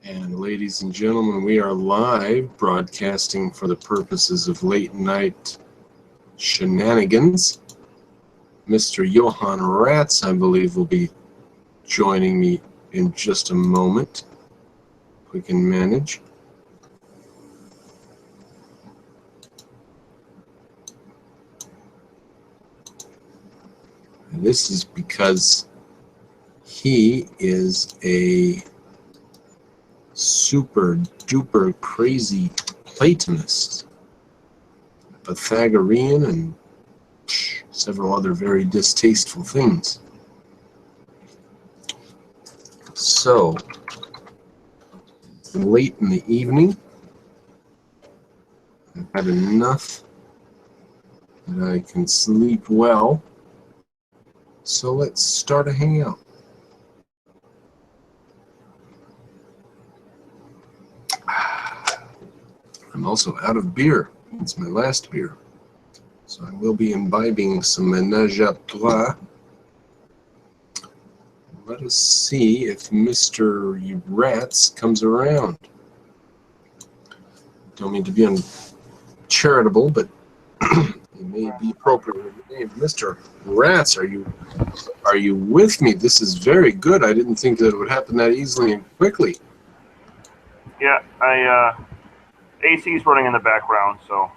And ladies and gentlemen, we are live broadcasting for the purposes of late night shenanigans. Mr. Johanan Raatz, I believe, will be joining me in just a moment, if we can manage. And this is because he is a super duper crazy Platonist, Pythagorean, and several other very distasteful things. So, late in the evening, I've had enough that I can sleep well. So let's start a hangout. I'm also out of beer. It's my last beer. So I will be imbibing some ménage à trois. Let us see if Mr. Raatz comes around. Don't mean to be uncharitable, but it may be appropriate with the name. Mr. Raatz, are you with me? This is very good. I didn't think that it would happen that easily and quickly. Yeah, AC's running in the background, so.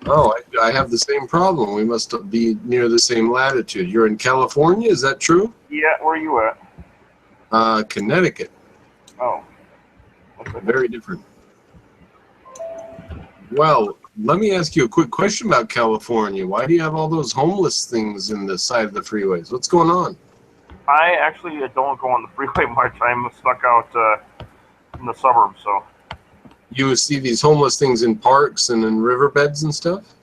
Oh, I have the same problem. We must be near the same latitude. You're in California, is that true? Yeah, where are you at? Connecticut. Oh. Okay. Very different. Well, let me ask you a quick question about California. Why do you have all those homeless things in the side of the freeways? What's going on? I actually don't go on the freeway much. I'm stuck out in the suburbs, so. You see these homeless things in parks and in riverbeds and stuff?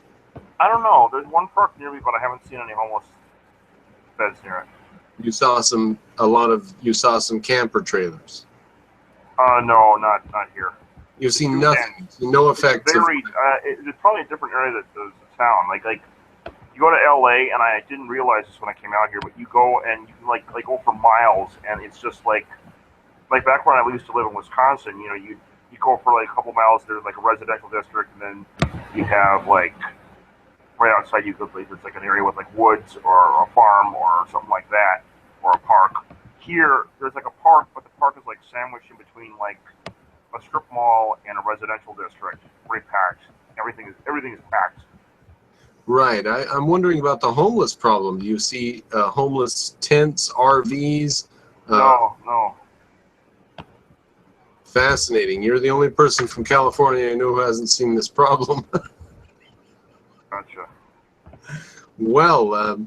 I don't know. There's one park near me, but I haven't seen any homeless beds near it. You saw some camper trailers. No, not here. You've seen nothing. No effects. It's probably a different area that the town. Like you go to LA, and I didn't realize this when I came out here, but you go and you can like go for miles, and it's just like back when I used to live in Wisconsin, you go for like a couple miles, there's like a residential district, and then you have like right outside you could it's like an area with like woods or a farm or something like that, or a park. Here there's like a park, but the park is like sandwiched in between like a strip mall and a residential district, very packed. Everything is packed. Right. I'm wondering about the homeless problem. Do you see homeless tents, RVs? No. Fascinating. You're the only person from California I know who hasn't seen this problem. Gotcha. Well,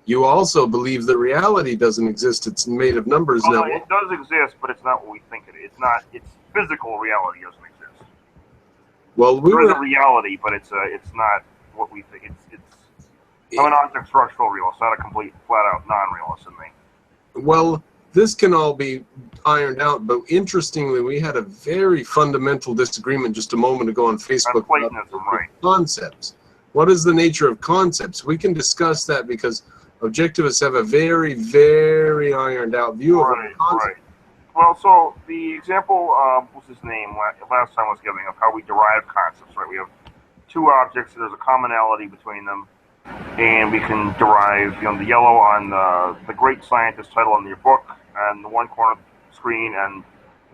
you also believe that reality doesn't exist. It's made of numbers now. It does exist, but it's not what we think it is. It's not. It's physical reality doesn't exist. Well, there is a reality, but it's not what we think. I'm an object structural realist, not a complete flat-out non-realist in me. Well, this can all be ironed out, but interestingly, we had a very fundamental disagreement just a moment ago on Facebook on Platonism, about concepts. What is the nature of concepts? We can discuss that because objectivists have a very, very ironed out view of concepts. Right. Well, so the example, what's his name, last time I was giving of how we derive concepts, right? We have two objects, and there's a commonality between them, and we can derive, the yellow on the great scientist title in your book, and the one corner of the screen, and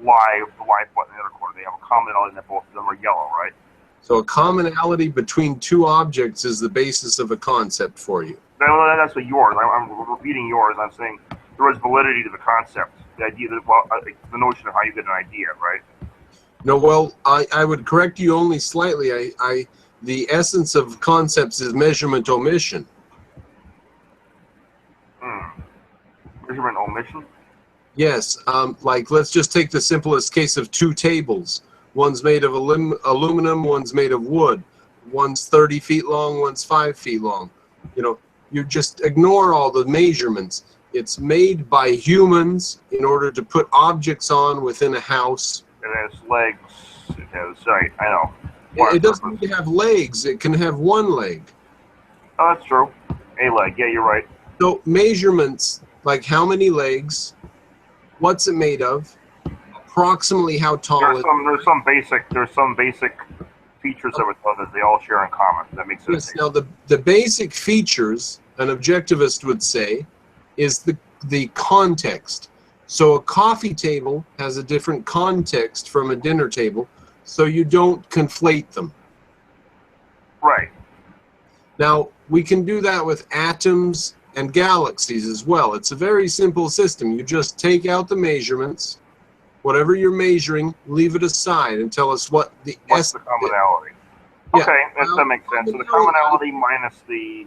the live button in the other corner. They have a commonality that both of them are yellow, right? So a commonality between two objects is the basis of a concept for you. That's what yours. I'm repeating yours. I'm saying there is validity to the concept, the idea that, the notion of how you get an idea, right? No, well, I would correct you only slightly. The essence of concepts is measurement omission. Measurement omission? Yes, like let's just take the simplest case of two tables. One's made of aluminum, one's made of wood. One's 30 feet long, one's 5 feet long. You just ignore all the measurements. It's made by humans in order to put objects on within a house. It has legs. It has, sorry, I know. It doesn't need to have legs. It can have one leg. Oh, that's true. A leg. Yeah, you're right. So measurements, like how many legs, what's it made of, approximately how tall there's some basic features of it that they all share in common. That makes sense. Yes. Now the basic features, an objectivist would say, is the context. So a coffee table has a different context from a dinner table, so you don't conflate them. Right. Now, we can do that with atoms and galaxies as well. It's a very simple system. You just take out the measurements, whatever you're measuring, leave it aside and tell us what's the commonality. Yeah. Okay, that makes sense. So the commonality minus the...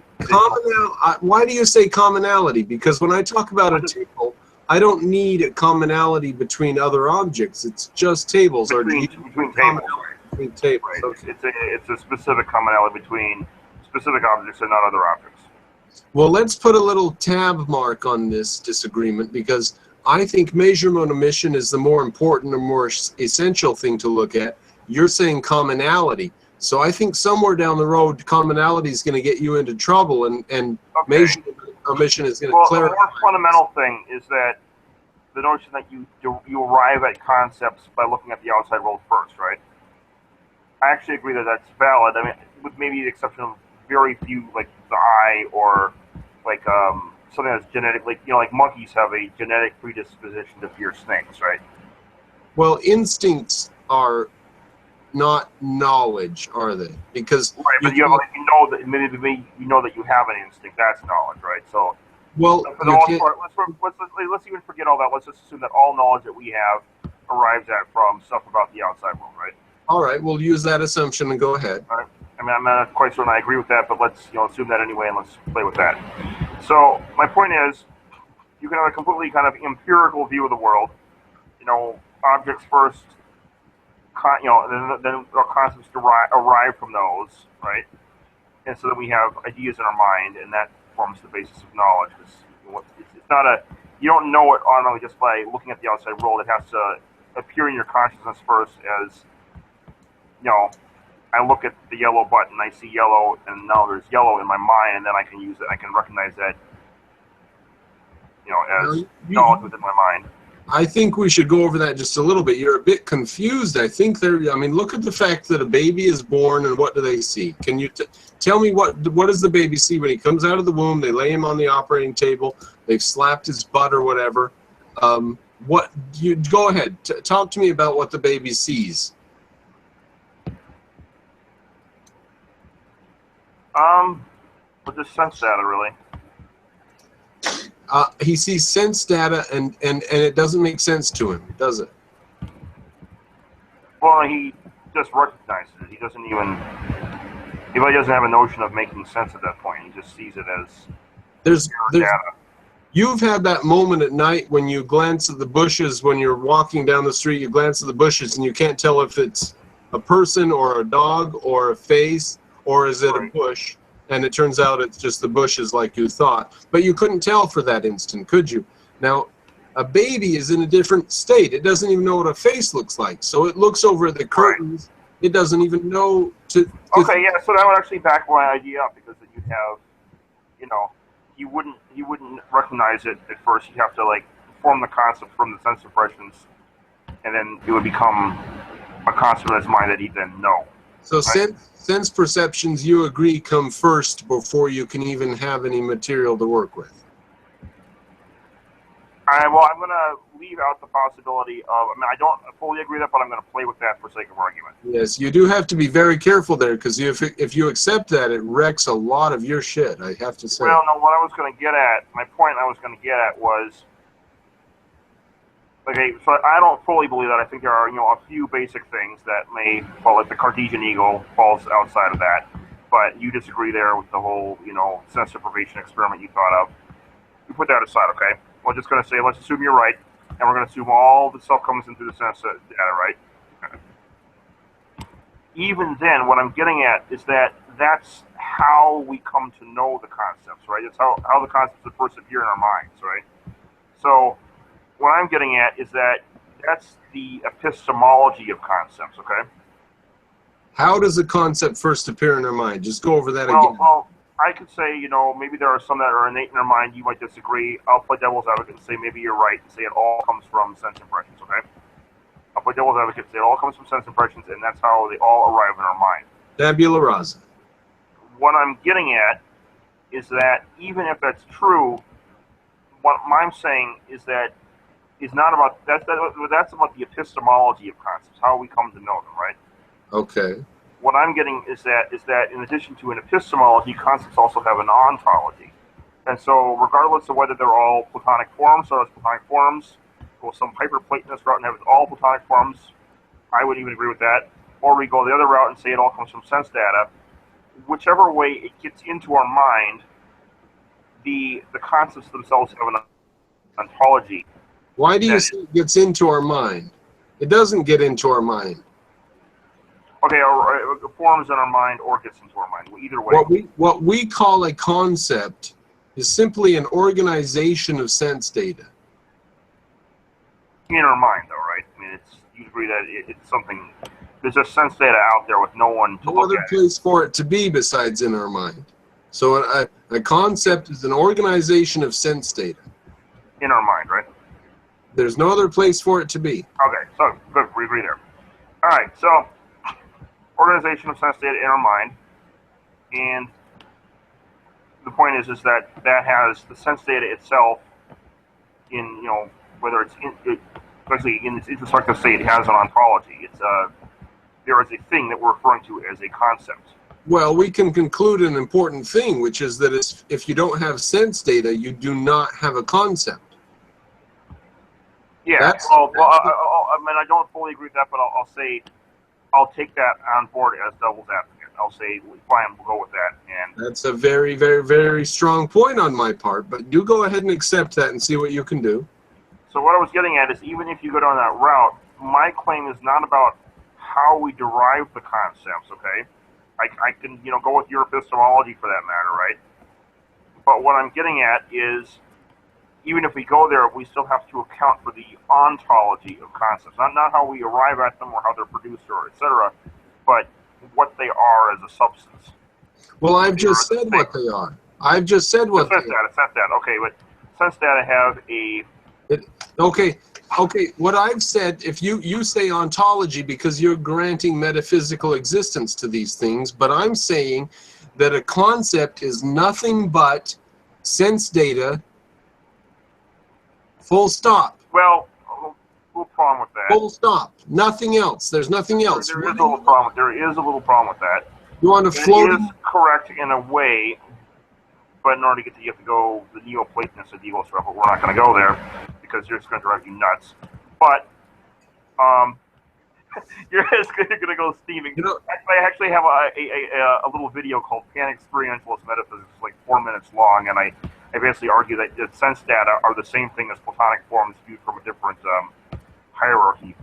Why do you say commonality? Because when I talk about a table, I don't need a commonality between other objects. It's just tables. Between tables. Between tables. Right. Okay. It's a specific commonality between specific objects and not other objects. Well, let's put a little tab mark on this disagreement, because I think measurement omission is the more important or more essential thing to look at. You're saying commonality. So I think somewhere down the road, commonality is going to get you into trouble, and okay. measurement omission is going to clarify. The more fundamental thing is that the notion that you arrive at concepts by looking at the outside world first, right? I actually agree that that's valid. I mean, with maybe the exception of very few, like the eye, or like something that's genetically, like monkeys have a genetic predisposition to fear snakes, right? Well, instincts are not knowledge, are they? Because right, but you know that you have an instinct. That's knowledge, right? So, well, for the most part, let's even forget all that. Let's just assume that all knowledge that we have arrives at from stuff about the outside world, right? All right, we'll use that assumption and go ahead. All right. I mean, I'm not quite certain I agree with that, but let's assume that anyway, and let's play with that. So my point is, you can have a completely kind of empirical view of the world. Objects first. Then our concepts arrive from those, right? And so then we have ideas in our mind, and that forms the basis of knowledge. It's not you don't know it automatically just by looking at the outside world. It has to appear in your consciousness first as, I look at the yellow button, I see yellow, and now there's yellow in my mind, and then I can use it. I can recognize that, as knowledge within my mind. I think we should go over that just a little bit. You're a bit confused. I think look at the fact that a baby is born, and what do they see? Can you tell me what does the baby see when he comes out of the womb? They lay him on the operating table. They've slapped his butt or whatever. Go ahead. Talk to me about what the baby sees. But just sense data, really. He sees sense data, and it doesn't make sense to him, does it? Well, he just recognizes it. He doesn't even... He really doesn't have a notion of making sense at that point. He just sees it as there's data. You've had that moment at night when you glance at the bushes, when you're walking down the street, you glance at the bushes, and you can't tell if it's a person or a dog or a face, or is it a bush? And it turns out it's just the bushes like you thought. But you couldn't tell for that instant, could you? Now, a baby is in a different state. It doesn't even know what a face looks like. So it looks over the curtains. Right. It doesn't even know to... Okay, yeah, so that would actually back my idea up, because then you'd have, you wouldn't recognize it at first. You'd have to, form the concept from the sense impressions, and then it would become a concept in his mind that he'd then know. So sense perceptions, you agree, come first before you can even have any material to work with. I'm going to leave out the possibility of, I don't fully agree with that, but I'm going to play with that for sake of argument. Yes, you do have to be very careful there, because if you accept that, it wrecks a lot of your shit, I have to say. Well, no, what I was going to get at, my point I was going to get at was, okay, so I don't fully believe that. I think there are, a few basic things that may, like the Cartesian ego falls outside of that. But you disagree there with the whole, sense deprivation experiment you thought of. We put that aside, okay? We're just going to say, let's assume you're right, and we're going to assume all the stuff comes in through the sense data, right? Okay. Even then, what I'm getting at is that that's how we come to know the concepts, right? It's how the concepts first appear in our minds, right? So what I'm getting at is that that's the epistemology of concepts, okay? How does a concept first appear in our mind? Just go over that again. Well, I could say, maybe there are some that are innate in our mind. You might disagree. I'll play devil's advocate and say maybe you're right and say it all comes from sense impressions, okay? play devil's advocate, say it all comes from sense impressions, and that's how they all arrive in our mind. Tabula rasa. What I'm getting at is that even if that's true, what I'm saying is that is not about that's about the epistemology of concepts, how we come to know them, right? Okay. What I'm getting is that in addition to an epistemology, concepts also have an ontology. And so regardless of whether they're all Platonic forms or as Platonic forms, go some hyper-Platonist route and have it all Platonic forms, I would even agree with that. Or we go the other route and say it all comes from sense data. Whichever way it gets into our mind, the concepts themselves have an ontology. Why do you say it gets into our mind? It doesn't get into our mind. Okay, or forms in our mind or gets into our mind. Either way. What we call a concept is simply an organization of sense data. In our mind, though, right? I mean, you agree that it's something. There's just sense data out there with no one to No look other at. place for it to be besides in our mind. So a concept is an organization of sense data. In our mind, right? There's no other place for it to be. Okay, so good, we agree there. All right, so organization of sense data in our mind, and the point is that has the sense data itself in, whether it's especially in its introspective state, it has an ontology. It's there is a thing that we're referring to as a concept. Well, we can conclude an important thing, which is that if you don't have sense data, you do not have a concept. Yeah, I mean, I don't fully agree with that, but I'll say I'll take that on board as devil's advocate. I'll say, fine, we'll go with that. And that's a very, very, very strong point on my part, but do go ahead and accept that and see what you can do. So what I was getting at is, even if you go down that route, my claim is not about how we derive the concepts, okay? I can, go with your epistemology for that matter, right? But what I'm getting at is, even if we go there, we still have to account for the ontology of concepts. Not how we arrive at them or how they're produced or etc., but what they are as a substance. Well, I've just said what they are. I've just said what they are. Sense data, okay, but sense data have a... Okay, what I've said, if you say ontology because you're granting metaphysical existence to these things, but I'm saying that a concept is nothing but sense data. Full stop. Well, a little problem with that. Full stop. Nothing else. There's nothing else. There is a little problem with that. You want to float? It is correct in a way, but in order to get you have to go the Neoplatonists or the ego stuff, but we're not going to go there because you're just going to drive you nuts. But you're just going to go steaming. I actually have a little video called Panic Experientialist Metaphysics. It's like 4 minutes long, and I basically argue that sense data are the same thing as Platonic forms viewed from a different hierarchy.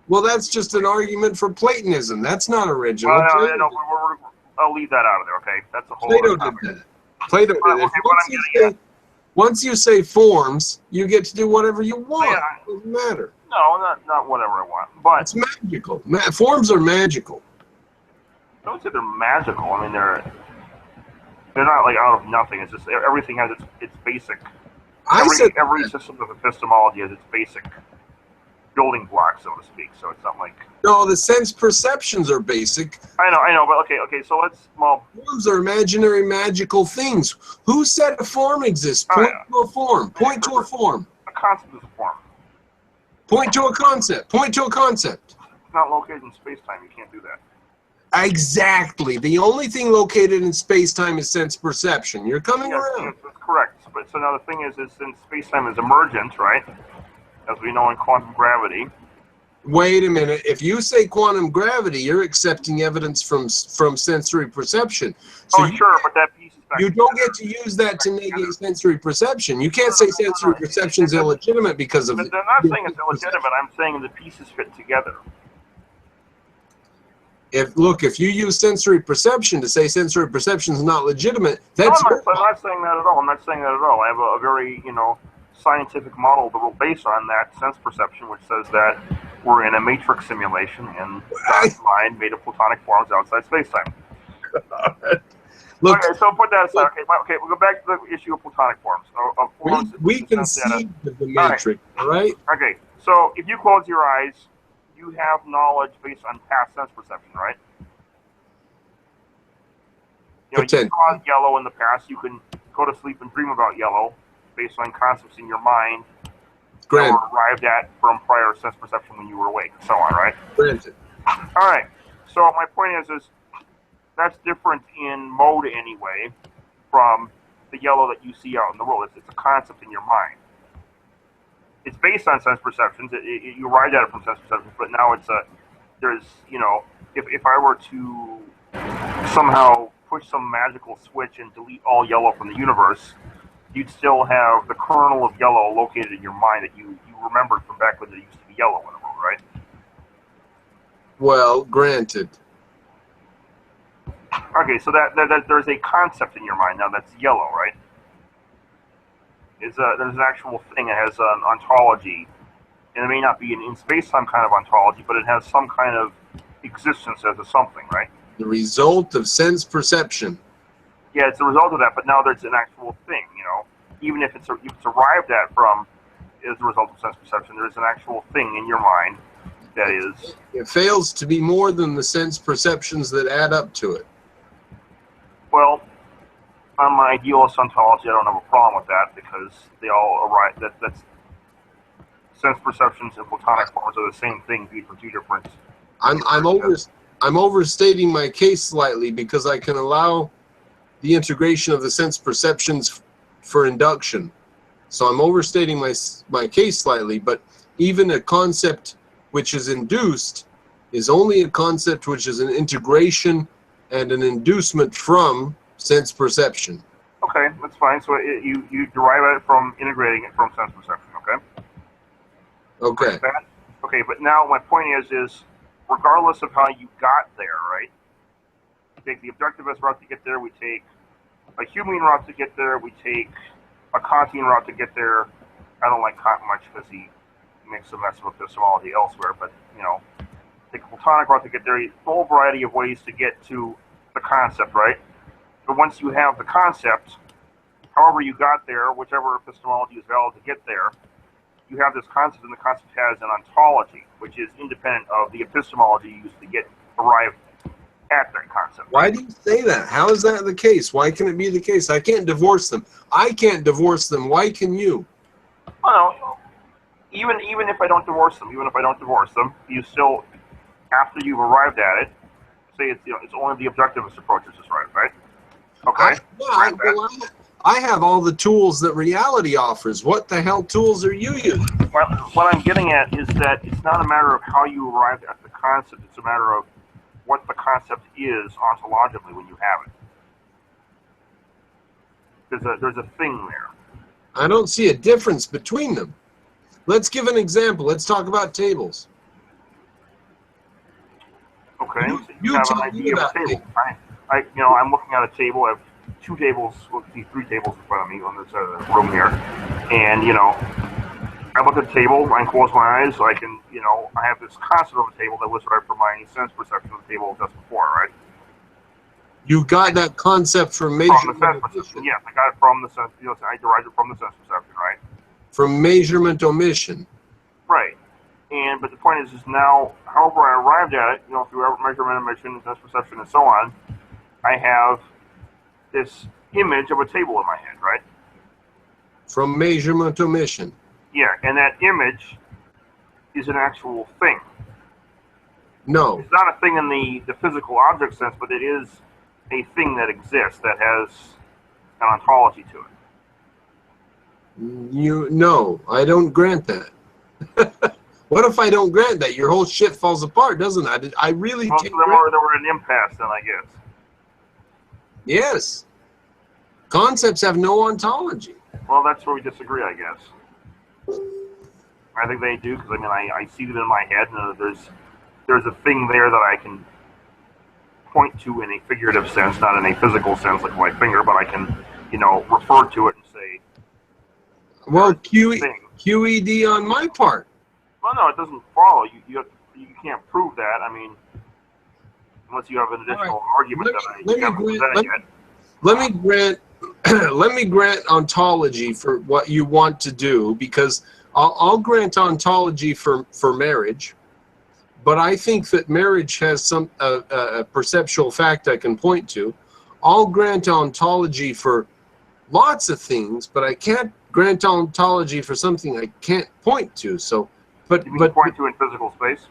Well, that's just an argument for Platonism. That's not original. I'll leave that out of there, okay? That's a whole Plato other topic. did that. Plato did it. Once you say forms, you get to do whatever you want. Yeah. It doesn't matter. No, not whatever I want. But it's magical. Forms are magical. I don't say they're magical. I mean, they're not like out of nothing. It's just everything has its basic. Every system of epistemology has its basic building blocks, so to speak. So it's not like... No, the sense perceptions are basic. I know, but okay, so let's... Forms are imaginary magical things. Who said a form exists? Point to a form. Point to a form. A concept is a form. Point to a concept. Point to a concept. It's not located in space-time. You can't do that. Exactly. The only thing located in space-time is sense perception. You're coming around. That's correct. But so now the thing is since space-time is emergent, right? As we know in quantum gravity. Wait a minute. If you say quantum gravity, you're accepting evidence from sensory perception. So sure, but that piece is back you don't get to use that to negate sensory perception. You can't say sensory perception is illegitimate because of... They're not saying it's illegitimate. I'm saying the pieces fit together. If you use sensory perception to say sensory perception is not legitimate, that's... No, I'm not saying that at all. I'm not saying that at all. I have a very, scientific model that will base on that sense perception, which says that we're in a matrix simulation and God's mind made of platonic forms outside space-time. Look, okay, so put that aside. Okay, we'll go back to the issue of platonic forms. We concede of the matrix, all right? Okay, so if you close your eyes, you have knowledge based on past sense perception, right? You saw yellow in the past. You can go to sleep and dream about yellow based on concepts in your mind that were arrived at from prior sense perception when you were awake, and so on, right? Granted. All right. So my point is that's different in mode anyway from the yellow that you see out in the world. It's a concept in your mind. It's based on sense perceptions. You arrived at it from sense perceptions, but now there's, if I were to somehow push some magical switch and delete all yellow from the universe, you'd still have the kernel of yellow located in your mind that you remembered from back when there used to be yellow in the world, right? Well, granted. Okay, so that there's a concept in your mind now that's yellow, right? There's an actual thing that has an ontology, and it may not be in space-time kind of ontology, but it has some kind of existence as a something, right? The result of sense perception. Yeah, it's a result of that, but now there's an actual thing, Even if it's arrived at from as a result of sense perception, there's an actual thing in your mind that is... It fails to be more than the sense perceptions that add up to it. Well, on my idealist ontology, I don't have a problem with that because they all arrive. That's sense perceptions and Platonic forms are the same thing, viewed from two different. I'm overstating my case slightly because I can allow the integration of the sense perceptions for induction. So I'm overstating my case slightly, but even a concept which is induced is only a concept which is an integration and an inducement from sense perception. Okay, that's fine. So you derive it from integrating it from sense perception, okay? Okay. Okay, but now my point is regardless of how you got there, right? We take the objectivist route to get there, we take a Humean route to get there, we take a Kantian route to get there. I don't like Kant much because he makes a mess of epistemology elsewhere, but, take a Platonic route to get there, a whole variety of ways to get to the concept, right? But once you have the concept, however you got there, whichever epistemology is valid to get there, you have this concept, and the concept has an ontology, which is independent of the epistemology you used to arrive at that concept. Why do you say that? How is that the case? Why can it be the case? I can't divorce them. I can't divorce them. Why can you? Well, even if I don't divorce them, you still, after you've arrived at it, say it's only the objectivist approach which is right? Okay. I have all the tools that reality offers. What the hell tools are you using? Well, what I'm getting at is that it's not a matter of how you arrived at the concept. It's a matter of what the concept is ontologically when you have it. There's a thing there. I don't see a difference between them. Let's give an example. Let's talk about tables. Okay. You have tell an me idea of about a table. tables. I'm looking at a table. I have three tables in front of me on this side of the room here, and I look at the table. I close my eyes. So I can, I have this concept of a table that was right from my sense perception of the table just before, right? You got that concept from measurement omission. Yes, I got it from the sense. I derived it from the sense perception, right? From measurement omission. Right. But the point is now, however I arrived at it, through measurement omission, sense perception, and so on, I have this image of a table in my head, right? From measurement omission. Yeah, and that image is an actual thing. No. It's not a thing in the physical object sense, but it is a thing that exists that has an ontology to it. No, I don't grant that. What if I don't grant that? Your whole shit falls apart, doesn't it? I really Most of them were an impasse, then, I guess. Yes. Concepts have no ontology. Well, that's where we disagree, I guess. I think they do, because I see them in my head, and there's a thing there that I can point to in a figurative sense, not in a physical sense like my finger, but I can, refer to it and say. Well, QED on my part. Well, no, it doesn't follow. You can't prove that. Unless you have an additional argument that I haven't presented yet. Let me grant ontology for what you want to do, because I'll grant ontology for marriage, but I think that marriage has some a perceptual fact I can point to. I'll grant ontology for lots of things, but I can't grant ontology for something I can't point to. So, but You mean point to in physical space?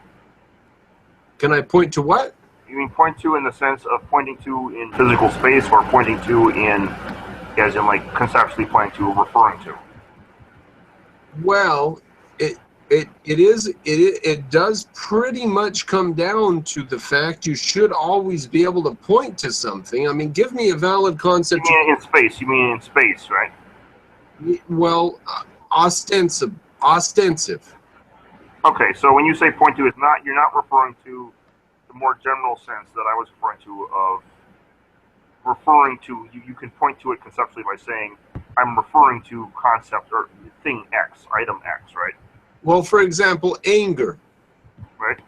Can I point to what? You mean point to in the sense of pointing to in physical space, or pointing to in, as in like conceptually pointing to, or referring to? Well, it does pretty much come down to the fact you should always be able to point to something. I mean, give me a valid concept. You mean in space? You mean in space, right? Well, ostensive. Okay, so when you say point to, you're not referring to the more general sense that I was referring to of referring to. You can point to it conceptually by saying, I'm referring to concept or thing X, item X, right? Well, for example, anger. Right.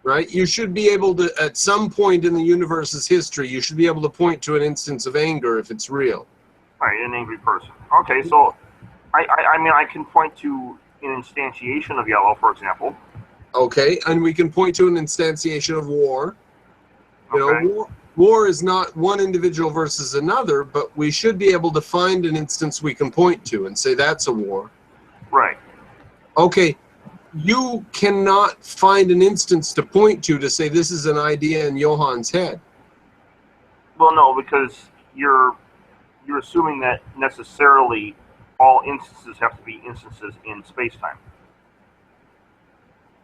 Right? You should be able to, at some point in the universe's history, you should be able to point to an instance of anger if it's real. Right, an angry person. Okay, so I mean, I can point to an instantiation of yellow, for example. Okay, and we can point to an instantiation of war. You Okay. know, war is not one individual versus another, but we should be able to find an instance we can point to and say that's a war. Right. Okay, you cannot find an instance to point to say this is an idea in Johan's head. Well, no, because you're assuming that necessarily all instances have to be instances in space-time.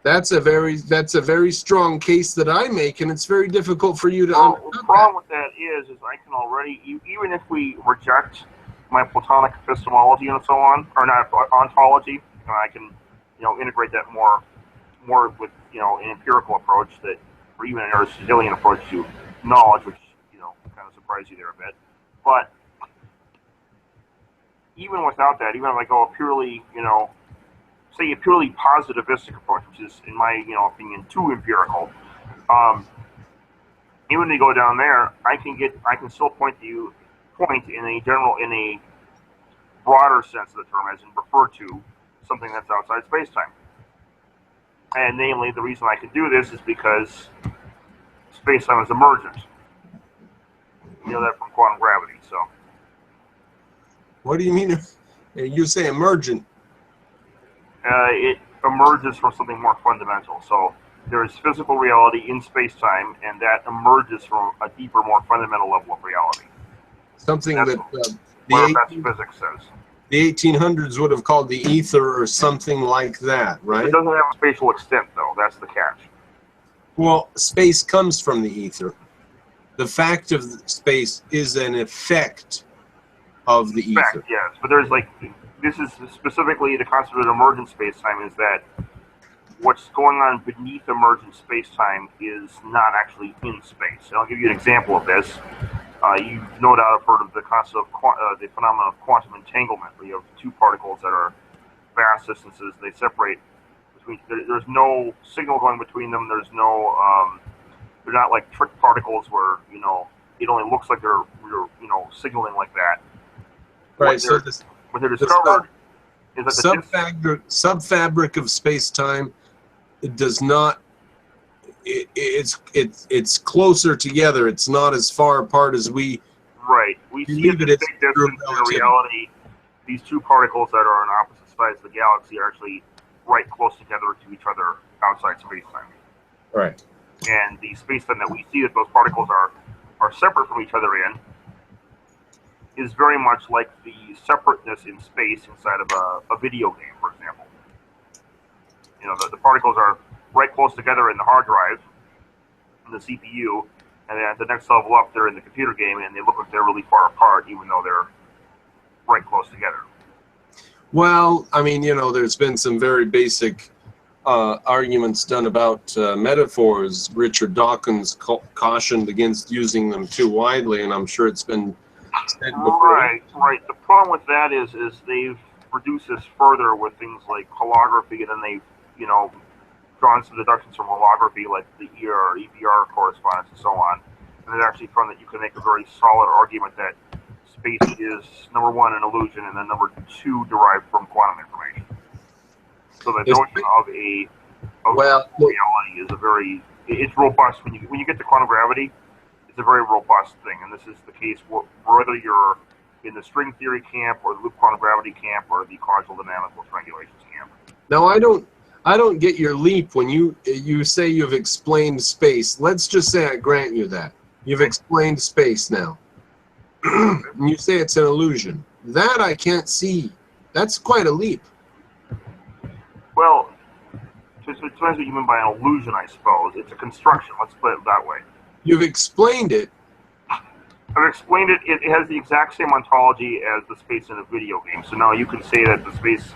That's a very strong case that I make, and it's very difficult for you to Well, the problem with that is I can already, even if we reject my Platonic epistemology and so on, or not ontology, I can, integrate that more with, an empirical approach that, or even an Aristotelian approach to knowledge, which, kind of surprised you there a bit. But even without that, even if I go a purely, say a purely positivistic approach, which is, in my opinion, too empirical. Even to go down there, I can still point in a broader sense of the term, as in refer to something that's outside space-time. And namely, the reason I can do this is because space-time is emergent. You know that from quantum gravity. So. What do you mean? You say emergent. It emerges from something more fundamental. So there is physical reality in space-time, and that emerges from a deeper, more fundamental level of reality. Something that's that that's physics says. The 1800s would have called the ether or something like that, right? It doesn't have a spatial extent, though. That's the catch. Well, space comes from the ether. The fact of space is an effect of the ether. Fact, yes, but there's this is specifically the concept of emergent space-time, is that what's going on beneath emergent space-time is not actually in space. And I'll give you an example of this. You no doubt have heard of the concept of the phenomenon of quantum entanglement, where you have two particles that are vast distances. They separate between. There's no signal going between them. There's no. They're not like trick particles where it only looks like they're signaling like that. Right. What they're discovered is that the subfabric of space-time, it does not. It's closer together. It's not as far apart as we. Right. We see it at a big distance. In reality, these two particles that are on opposite sides of the galaxy are actually right close together to each other outside space-time. Right. And the space-time that we see that those particles are separate from each other in is very much like the separateness in space inside of a video game, for example. The particles are right close together in the hard drive, in the CPU, and then at the next level up, they're in the computer game, and they look like they're really far apart, even though they're right close together. Well, I mean, there's been some very basic arguments done about metaphors. Richard Dawkins cautioned against using them too widely, and I'm sure it's been said before. Right. The problem with that is they've reduced this further with things like holography, and then they've, drawn some deductions from holography, like the ER or EBR correspondence and so on. And they've actually found that you can make a very solid argument that space is, number one, an illusion, and then number two, derived from quantum information. So the notion of a of Well, reality is it's robust. When you get to quantum gravity, it's a very robust thing, and this is the case whether you're in the string theory camp or the loop quantum gravity camp or the causal dynamical triangulations camp. now I don't get your leap when you say you've explained space. Let's just say I grant you that. You've explained space now. And you say it's an illusion. That I can't see. That's quite a leap. Well, it depends what you mean by an illusion, I suppose. It's a construction. Let's put it that way. You've explained it. I've explained it. It has the exact same ontology as the space in a video game. So now you can say that the space,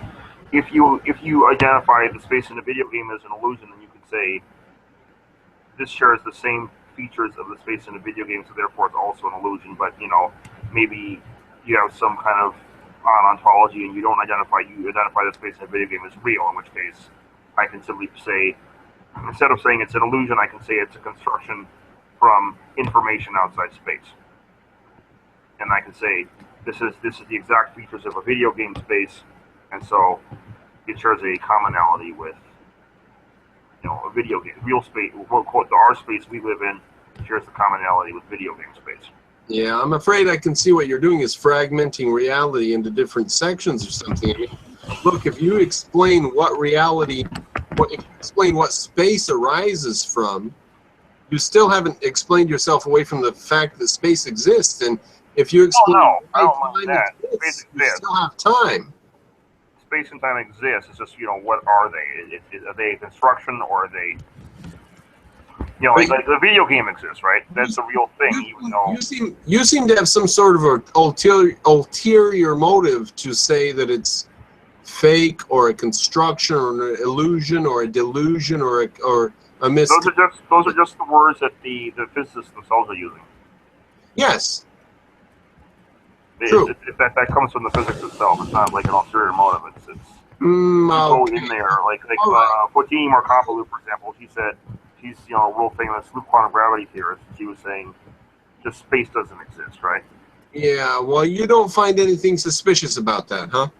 if you identify the space in a video game as an illusion, then you can say this shares the same features of the space in a video game, so therefore it's also an illusion. But maybe you have some kind of ontology and you identify the space in a video game as real, in which case I can simply say, instead of saying it's an illusion, I can say it's a construction from information outside space. And I can say this is the exact features of a video game space, and so it shares a commonality with a video game. Real space, we'll call it our space we live in, shares the commonality with video game space. Yeah, I'm afraid I can see what you're doing is fragmenting reality into different sections or something. I mean, look, if you explain what space arises from, you still haven't explained yourself away from the fact that space exists. And if you explain I don't like that. Space you exists. still have time. Space and time exist. It's just, what are they? Are they a construction, or are they, like the video game exists, right? That's a real thing, even though you seem to have some sort of an ulterior motive to say that it's fake or a construction or an illusion or a delusion or a mystery. Those are just the words that the physicists themselves are using. Yes. True. That comes from the physics itself. It's not like an ulterior motive. It's go in there. Like Fatima Markopoulou, for example, she said she's a world famous loop quantum gravity theorist. She was saying just space doesn't exist, right? Yeah. Well, you don't find anything suspicious about that, huh?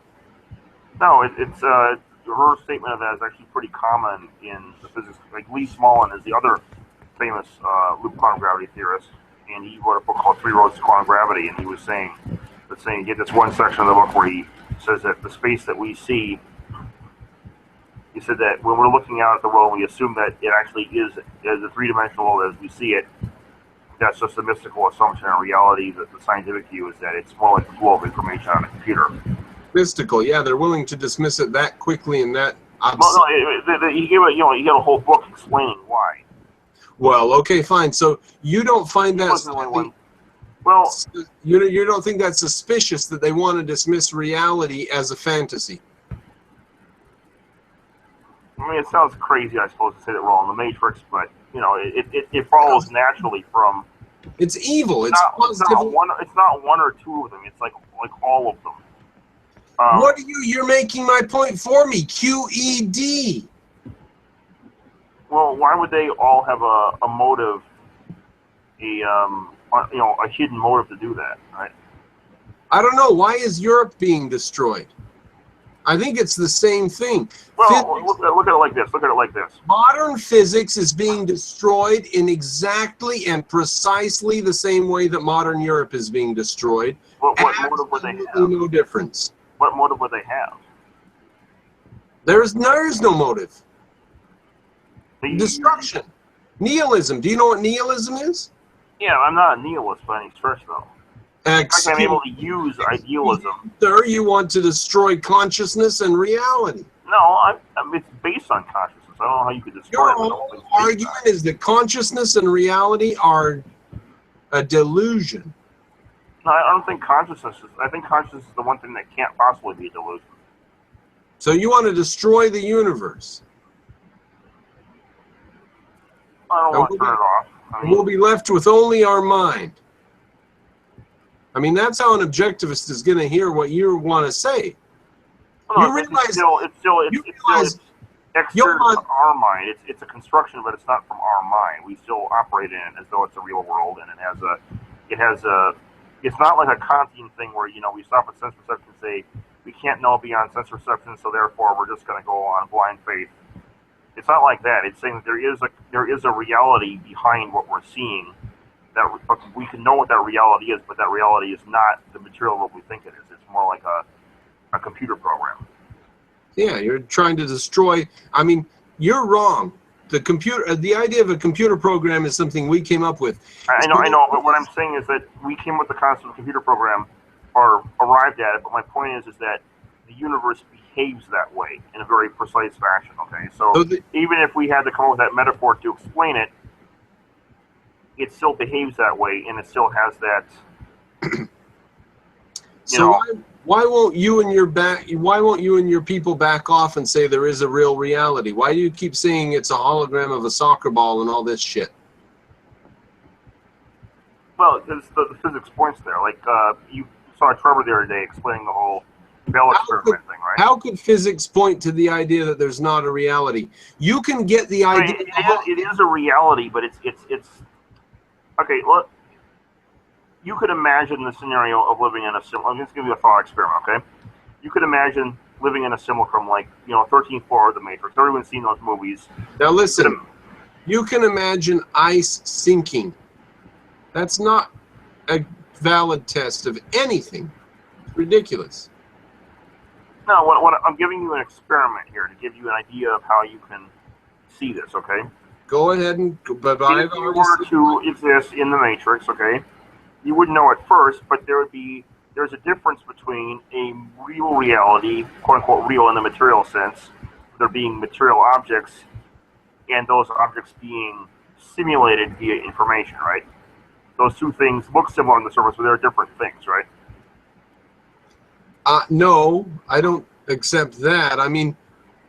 No, it's her statement of that is actually pretty common in the physics. Like Lee Smolin is the other famous loop quantum gravity theorist, and he wrote a book called Three Roads to Quantum Gravity, and he was saying he had this one section of the book where he says that the space that we see, he said that when we're looking out at the world, we assume that it actually is as a three-dimensional world as we see it. That's just a mystical assumption. In reality, that the scientific view is that it's more like a flow of information on a computer. Mystical, yeah. They're willing to dismiss it that quickly and that. He gave a whole book explaining why. Well, okay, fine. So you don't find that. Well, you don't think that's suspicious that they want to dismiss reality as a fantasy? I mean, it sounds crazy, I suppose, to say that we're all in the Matrix, but it follows naturally from. It's evil. It's not one or two of them. It's like all of them. What are you? You're making my point for me. QED. Well, why would they all have a motive, a hidden motive to do that, right? I don't know. Why is Europe being destroyed? I think it's the same thing. Well, look at it like this. Modern physics is being destroyed in exactly and precisely the same way that modern Europe is being destroyed. What motive would they have? No difference. What motive would they have? There is no motive. Destruction. Nihilism. Do you know what nihilism is? Yeah, I'm not a nihilist by any stretch, though. I'm able to use idealism. Sir, you want to destroy consciousness and reality. No, it's based on consciousness. I don't know how you could destroy it. Your argument is that consciousness and reality are a delusion. No, I don't think consciousness is. I think consciousness is the one thing that can't possibly be a delusion. So you want to destroy the universe? I don't want to turn it off. We'll be left with only our mind. I mean, that's how an objectivist is going to hear what you want to say. No, it's still external to our mind. It's a construction, but it's not from our mind. We still operate in it as though it's a real world, and it's not like a Kantian thing where we stop at sense perception and say we can't know beyond sense perception, so therefore we're just going to go on blind faith. It's not like that. It's saying that there is a reality behind what we're seeing. That we can know what that reality is, but that reality is not the material that we think it is. It's more like a computer program. Yeah, you're trying to destroy. I mean, you're wrong. The idea of a computer program is something we came up with. I know, but what I'm saying is that we came up with the concept of computer program, or arrived at it. But my point is that the universe behaves that way in a very precise fashion. Okay, so even if we had to come up with that metaphor to explain it, it still behaves that way, and it still has that. So why won't you and your people back off and say there is a real reality? Why do you keep saying it's a hologram of a soccer ball and all this shit? Well, because the physics points there. Like you saw Trevor the other day explaining the whole Bell experiment thing, right? How could physics point to the idea that there's not a reality? You can get the idea. It is a reality, but it's okay. Well, you could imagine the scenario of living in a simulacrum. I'm just giving you a thought experiment, okay? You could imagine living in a simulacrum, like 13th floor of the Matrix. Everyone's seen those movies. Now listen, you can imagine ice sinking. That's not a valid test of anything. It's ridiculous. No, what I'm giving you an experiment here to give you an idea of how you can see this, okay? Go ahead and if you were to exist in the Matrix, okay, you wouldn't know at first, but there's a difference between a real reality, quote unquote real in the material sense, there being material objects, and those objects being simulated via information, right? Those two things look similar on the surface, but they're different things, right? No, I don't accept that. I mean,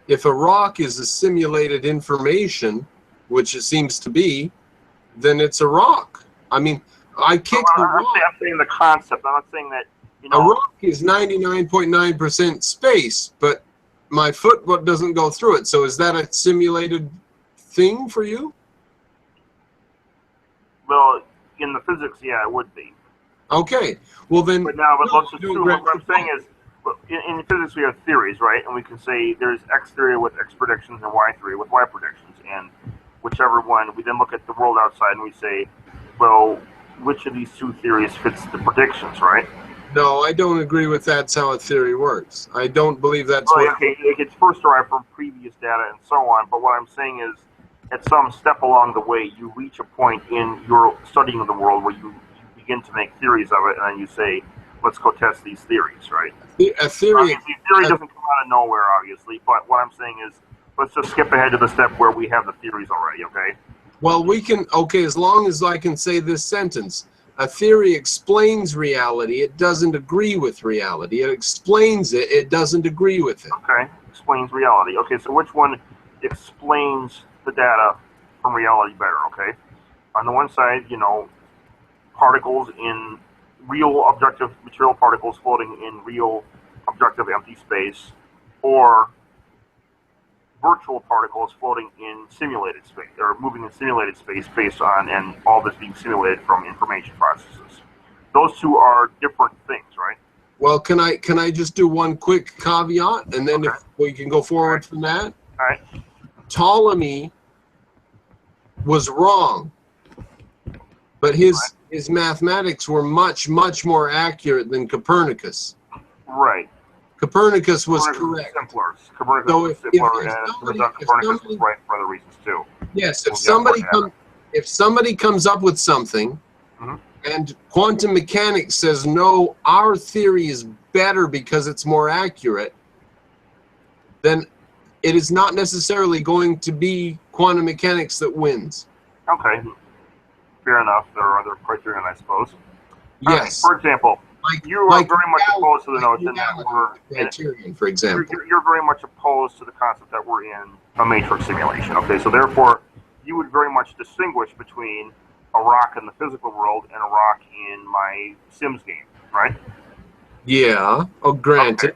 if a rock is a simulated information, which it seems to be, then it's a rock. I mean, I kick the rock. I'm saying the concept. I'm not saying that, A rock is 99.9% space, but my foot doesn't go through it. So is that a simulated thing for you? Well, in the physics, yeah, it would be. Okay. Well, then... But let's assume, what I'm saying is, in physics we have theories, right? And we can say there's X theory with X predictions and Y theory with Y predictions. And whichever one, we then look at the world outside and we say, well, which of these two theories fits the predictions, right? No, I don't agree with that's how a theory works. I don't believe that's okay, it's first derived from previous data and so on, but what I'm saying is, at some step along the way, you reach a point in your studying of the world where you begin to make theories of it, and then you say, let's go test these theories, right? A theory doesn't come out of nowhere, obviously, but what I'm saying is, let's just skip ahead to the step where we have the theories already, okay? Well, we can, as long as I can say this sentence. A theory explains reality. It doesn't agree with reality. It explains it. It doesn't agree with it. Okay, explains reality. Okay, so which one explains the data from reality better, okay? On the one side, particles in real objective material particles floating in real objective empty space, or virtual particles floating in simulated space, or moving in simulated space based on, and all this being simulated from information processes. Those two are different things, right? Well, can I just do one quick caveat, and then if we can go forward from that? All right. Ptolemy was wrong, but his mathematics were much more accurate than Copernicus. Right. Copernicus was correct. Copernicus was simpler, and Copernicus was right for other reasons too. Yes, if somebody comes up with something, and quantum mechanics says no, our theory is better because it's more accurate, then it is not necessarily going to be quantum mechanics that wins. Okay, fair enough. There are other criterion, I suppose. Yes. For example, you are very much opposed to the notion that we're criterion, for example. You're very much opposed to the concept that we're in a matrix simulation. Okay, so therefore, you would very much distinguish between a rock in the physical world and a rock in my Sims game, right? Yeah. Oh, granted.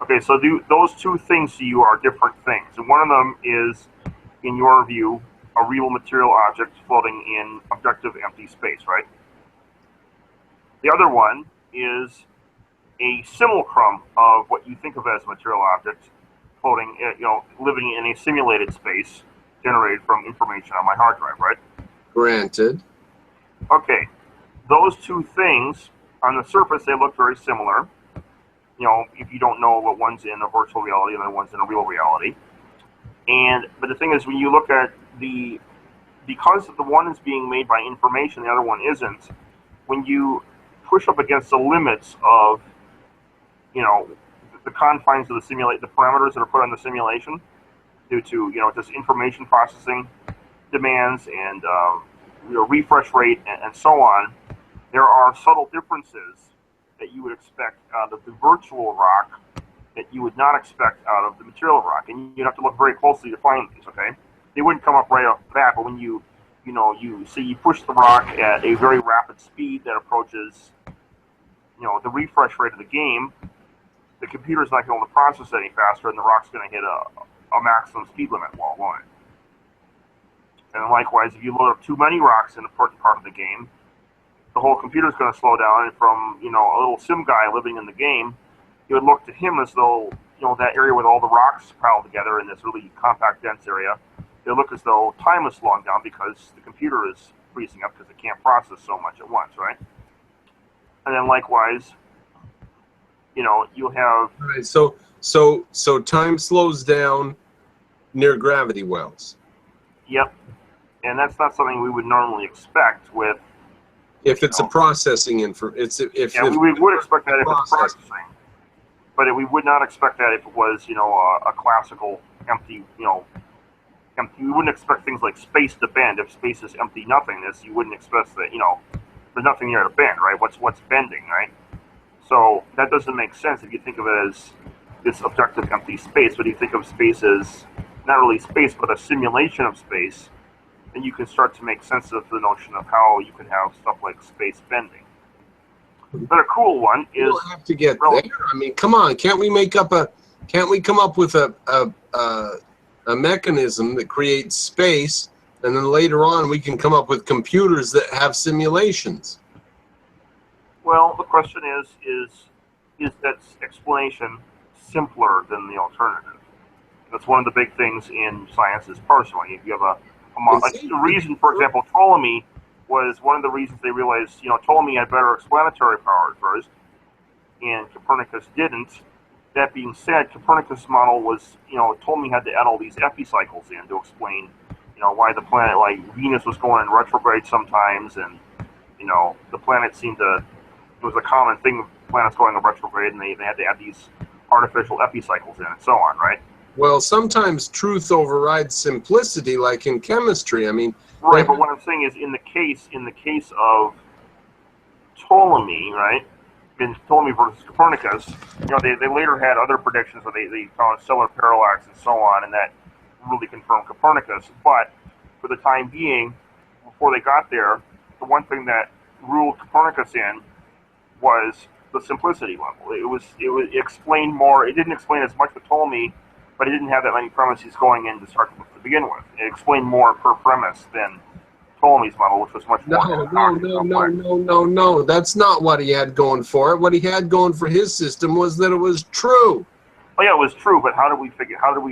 Okay, so those two things to you are different things, and one of them is, in your view, a real material object floating in objective empty space, right? The other one is a simulacrum of what you think of as a material object floating, living in a simulated space generated from information on my hard drive, right? Granted. Okay, those two things, on the surface, they look very similar. If you don't know what one's in a virtual reality and the one's in a real reality. But the thing is, when you look at because the one is being made by information, the other one isn't, when you push up against the limits of, the confines of the parameters that are put on the simulation, due to, just information processing demands and, refresh rate and so on, there are subtle differences that you would expect out of the virtual rock that you would not expect out of the material rock. And you'd have to look very closely to find these, okay? They wouldn't come up right off the bat, but when you push the rock at a very rapid speed that approaches, the refresh rate of the game, the computer's not going to process it any faster, and the rock's going to hit a maximum speed limit while on it. And likewise, if you load up too many rocks in a certain part of the game, the whole computer's going to slow down, and from, a little sim guy living in the game, it would look to him as though, that area with all the rocks piled together in this really compact, dense area, it would look as though time is slowing down because the computer is freezing up because it can't process so much at once, right? And then likewise, you'll have... All right, so time slows down near gravity wells. Yep. And that's not something we would normally expect with... If it's a processing we would expect that if it's processing. But we would not expect that if it was, a classical empty, empty. We wouldn't expect things like space to bend. If space is empty nothingness, you wouldn't expect that, there's nothing there to bend, right? What's bending, right? So that doesn't make sense if you think of it as this objective empty space. But if you think of space as not really space, but a simulation of space, then you can start to make sense of the notion of how you can have stuff like space bending. But a cool one is... You don't have to get there. I mean, come on. Can't we come up with a mechanism that creates space, and then later on we can come up with computers that have simulations? Well, the question is that explanation simpler than the alternative? That's one of the big things in science is parsing. If you have the reason, for example, Ptolemy was one of the reasons they realized, Ptolemy had better explanatory power at first, and Copernicus didn't. That being said, Copernicus' model was, Ptolemy had to add all these epicycles in to explain, why the planet, like Venus was going in retrograde sometimes, and, the planet seemed to, it was a common thing, planets going in retrograde, and they had to add these artificial epicycles in and so on, right? Well, sometimes truth overrides simplicity, like in chemistry. I mean, right. But what I'm saying is, in the case of Ptolemy, right? In Ptolemy versus Copernicus, they later had other predictions where they found stellar parallax and so on, and that really confirmed Copernicus. But for the time being, before they got there, the one thing that ruled Copernicus in was the simplicity level. It explained more. It didn't explain as much with Ptolemy, but it didn't have that many premises going in to start to begin with. It explained more per premise than Ptolemy's model, which was much more. No. That's not what he had going for it. What he had going for his system was that it was true. Oh yeah, it was true, but how do we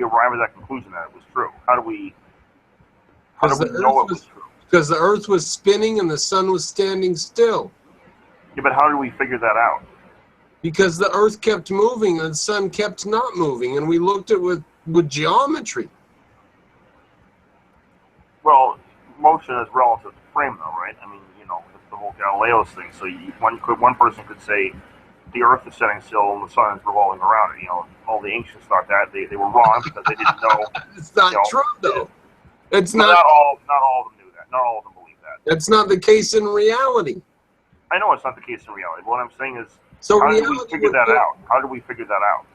arrive at that conclusion that it was true? How do we know it was true? Because the Earth was spinning and the sun was standing still. Yeah, but how do we figure that out? Because the Earth kept moving and the sun kept not moving, and we looked at it with geometry. Well, motion is relative to frame, though, right? I mean, it's the whole Galileo's thing. So one person could say the Earth is standing still and the sun is revolving around it. All the ancients thought that they were wrong because they didn't know. It's not true, though. It's not all of them knew that. Not all of them believe that. That's not the case in reality. I know it's not the case in reality. What I'm saying is, so how do we figure that out? How do we figure that out?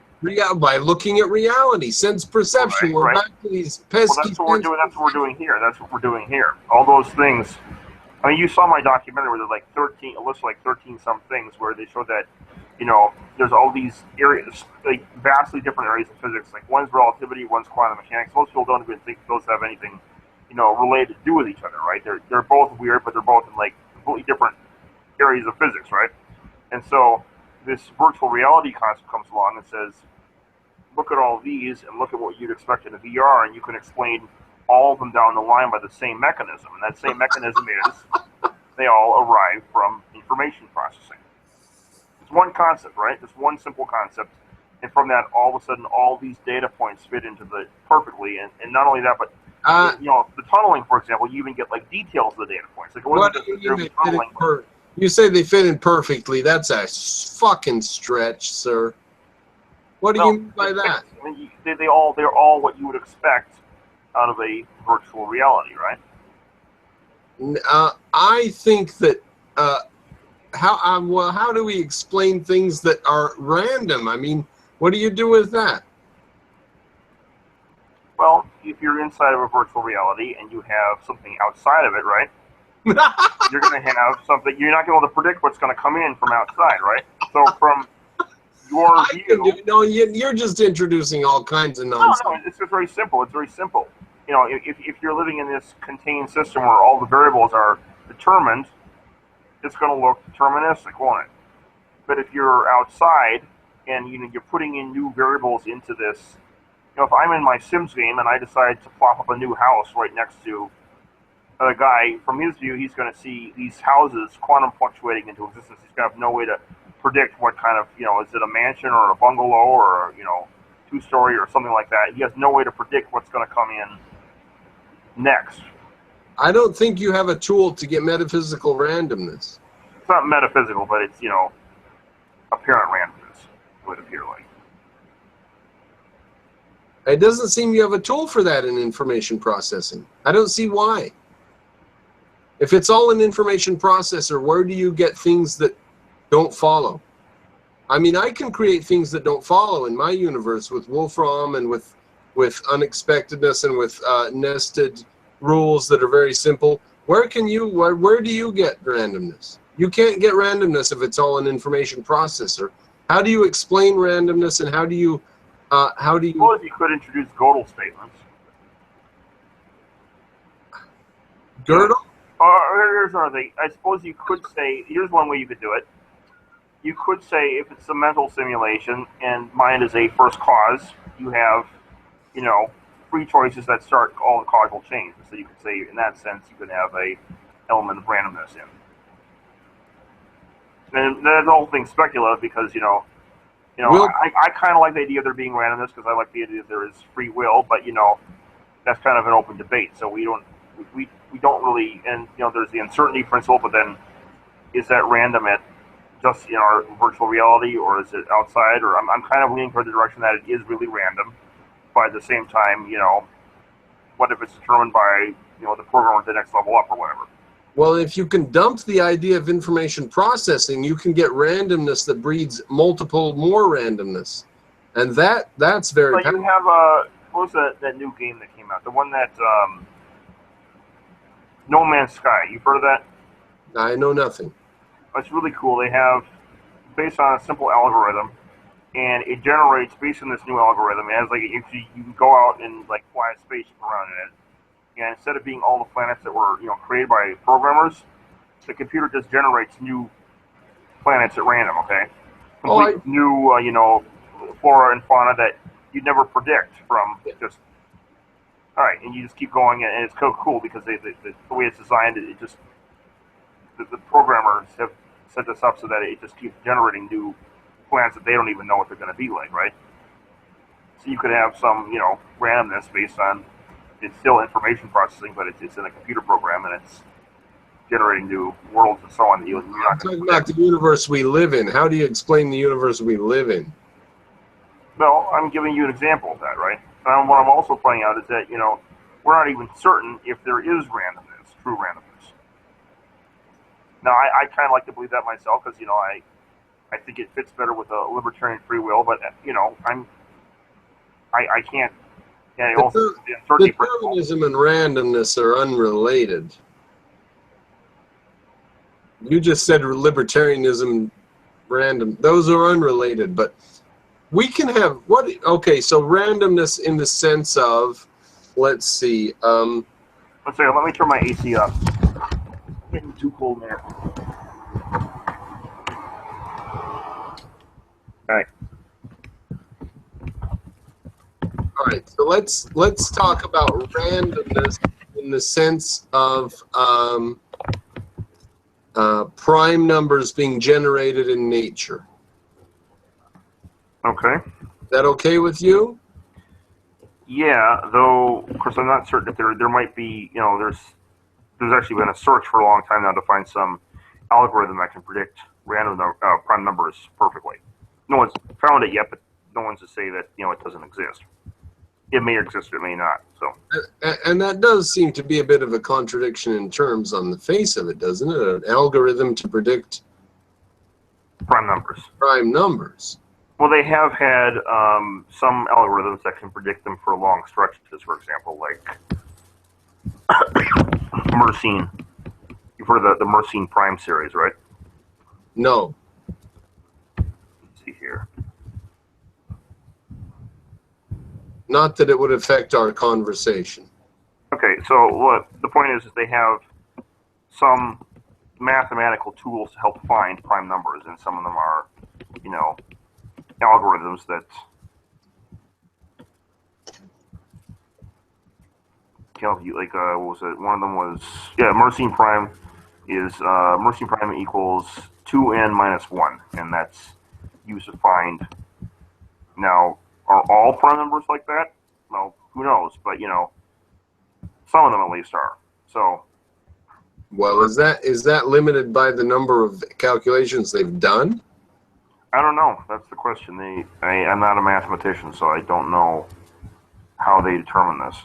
By looking at reality, sense perception. We're back to these pesky. Well, that's what we're doing. That's what we're doing here. All those things. I mean, you saw my documentary where there's like 13, it looks like 13 some things where they show that, there's all these areas, like vastly different areas of physics. Like one's relativity, one's quantum mechanics. Most people don't even think those have anything, related to do with each other, right? They're both weird, but they're both in like completely different areas of physics, right? And so this virtual reality concept comes along and says, look at all these and look at what you'd expect in a VR, and you can explain all of them down the line by the same mechanism. And that same mechanism is they all arrive from information processing. It's one concept, right? It's one simple concept. And from that, all of a sudden, all these data points fit into the perfectly. And not only that, but the tunneling, for example, you even get like details of the data points. Like, what do you mean you say they fit in perfectly? That's a fucking stretch, sir. What do you mean by that? I mean, they're all what you would expect out of a virtual reality, right? I think that how do we explain things that are random? I mean, what do you do with that? Well, if you're inside of a virtual reality and you have something outside of it, right? You're going to have something. You're not going to be able to predict what's going to come in from outside, right? So from your view, you're just introducing all kinds of nonsense. No, it's just very simple. It's very simple. You know, if you're living in this contained system where all the variables are determined, it's going to look deterministic, won't it? But if you're outside and you're putting in new variables into this, if I'm in my Sims game and I decide to plop up a new house right next to a guy, from his view, he's going to see these houses quantum fluctuating into existence. He's going to have no way to predict what kind of, is it a mansion or a bungalow or a, two-story or something like that. He has no way to predict what's going to come in next. I don't think you have a tool to get metaphysical randomness. It's not metaphysical, but it's, apparent randomness, it would appear like. It doesn't seem you have a tool for that in information processing. I don't see why. If it's all an information processor, where do you get things that don't follow? I mean, I can create things that don't follow in my universe with Wolfram and with unexpectedness and with nested rules that are very simple. Where do you get randomness? You can't get randomness if it's all an information processor. How do you explain randomness, and how do you Well, you could introduce Gödel statements. Gödel? Here's another thing. I suppose you could say, here's one way you could do it. You could say if it's a mental simulation and mind is a first cause, you have, free choices that start all the causal chains. So you could say, in that sense, you could have a element of randomness in. And the whole thing's speculative because, I kind of like the idea of there being randomness because I like the idea that there is free will, but, that's kind of an open debate. So we don't really, and, there's the uncertainty principle, but then is that random at just in our virtual reality, or is it outside? Or I'm kind of leaning toward the direction that it is really random, but at the same time, what if it's determined by, the programmer at the next level up or whatever? Well, if you can dump the idea of information processing, you can get randomness that breeds multiple more randomness. And that's very powerful. You have, what was that new game that came out? The one that, No Man's Sky. You've heard of that? I know nothing. It's really cool. They have, based on a simple algorithm, and it generates, based on this new algorithm, it has you can go out and fly a spaceship around in it. And instead of being all the planets that were, created by programmers, the computer just generates new planets at random, okay? New, flora and fauna that you'd never predict from just... All right, and you just keep going, and it's so cool because the way it's designed, it just... The programmers have set this up so that it just keeps generating new planets that they don't even know what they're going to be like, right? So you could have some, randomness based on... It's still information processing, but it's in a computer program, and it's generating new worlds and so on. I'm talking about the universe we live in. How do you explain the universe we live in? Well, I'm giving you an example of that, right? And what I'm also pointing out is that, we're not even certain if there is randomness, true randomness. Now, I kind of like to believe that myself because, I think it fits better with a libertarian free will, but, I can't. Yeah, Determinism and randomness are unrelated. You just said libertarianism, random. Those are unrelated, but we can have what? Okay, so randomness in the sense of, let's see. Let's see. Let me turn my AC up. It's getting too cold there. All right. All right, so let's talk about randomness in the sense of prime numbers being generated in nature. Okay. Is that okay with you? Yeah, though, of course, I'm not certain if there might be, there's actually been a search for a long time now to find some algorithm that can predict random prime numbers perfectly. No one's found it yet, but no one's to say that, it doesn't exist. It may exist, it may not. So. And that does seem to be a bit of a contradiction in terms on the face of it, doesn't it? An algorithm to predict Prime numbers. Prime numbers. Well, they have had some algorithms that can predict them for long stretches, for example, like Mersenne. You've heard of the Mersenne prime series, right? No. Let's see here. Not that it would affect our conversation. Okay, so what the point is they have some mathematical tools to help find prime numbers, and some of them are, algorithms that tell you, like, what was it? One of them was, Mersenne prime is, Mersenne prime equals 2n minus 1, and that's used to find. Now, are all prime numbers like that? Well, who knows, but, some of them at least are. So. Well, is that limited by the number of calculations they've done? I don't know. That's the question. I'm not a mathematician, so I don't know how they determine this.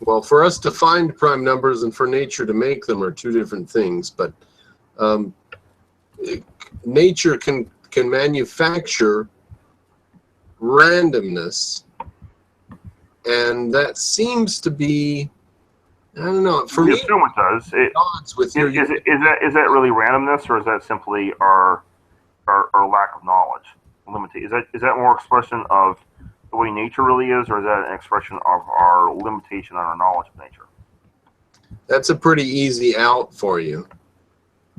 Well, for us to find prime numbers and for nature to make them are two different things, but nature can manufacture randomness, and that seems to be, I don't know. For me, assume it does. Odds with your, is that really randomness, or is that simply our lack of knowledge? Is that more expression of the way nature really is, or is that an expression of our limitation on our knowledge of nature? That's a pretty easy out for you.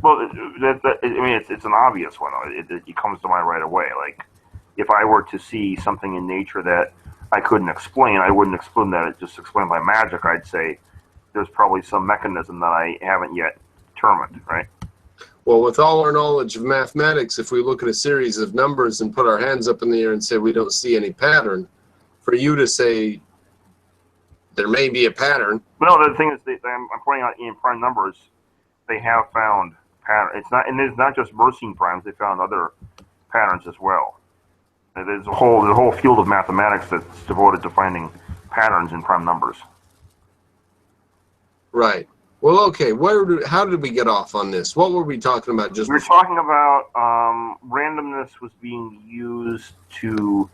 Well, it's an obvious one. It comes to mind right away. Like, if I were to see something in nature that I couldn't explain, I wouldn't explain that it just explained by magic. I'd say there's probably some mechanism that I haven't yet determined, right? Well, with all our knowledge of mathematics, if we look at a series of numbers and put our hands up in the air and say we don't see any pattern, for you to say there may be a pattern. Well, no, the thing is, I'm pointing out in prime numbers, they have found pattern. It's not just Mersenne primes. They found other patterns as well. There's a whole field of mathematics that's devoted to finding patterns in prime numbers. Right. Well, okay. How did we get off on this? What were we talking about? We were talking about randomness was being used to.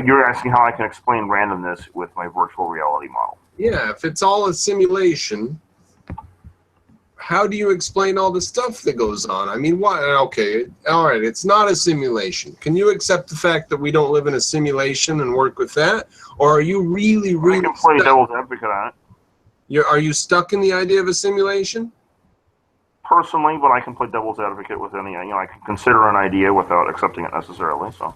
You're asking how I can explain randomness with my virtual reality model. Yeah, if it's all a simulation, how do you explain all the stuff that goes on? I mean, why? Okay, all right. It's not a simulation. Can you accept the fact that we don't live in a simulation and work with that, or are you really? I can play devil's advocate on it. Are you stuck in the idea of a simulation? Personally, but I can play devil's advocate with any. I can consider an idea without accepting it necessarily. So.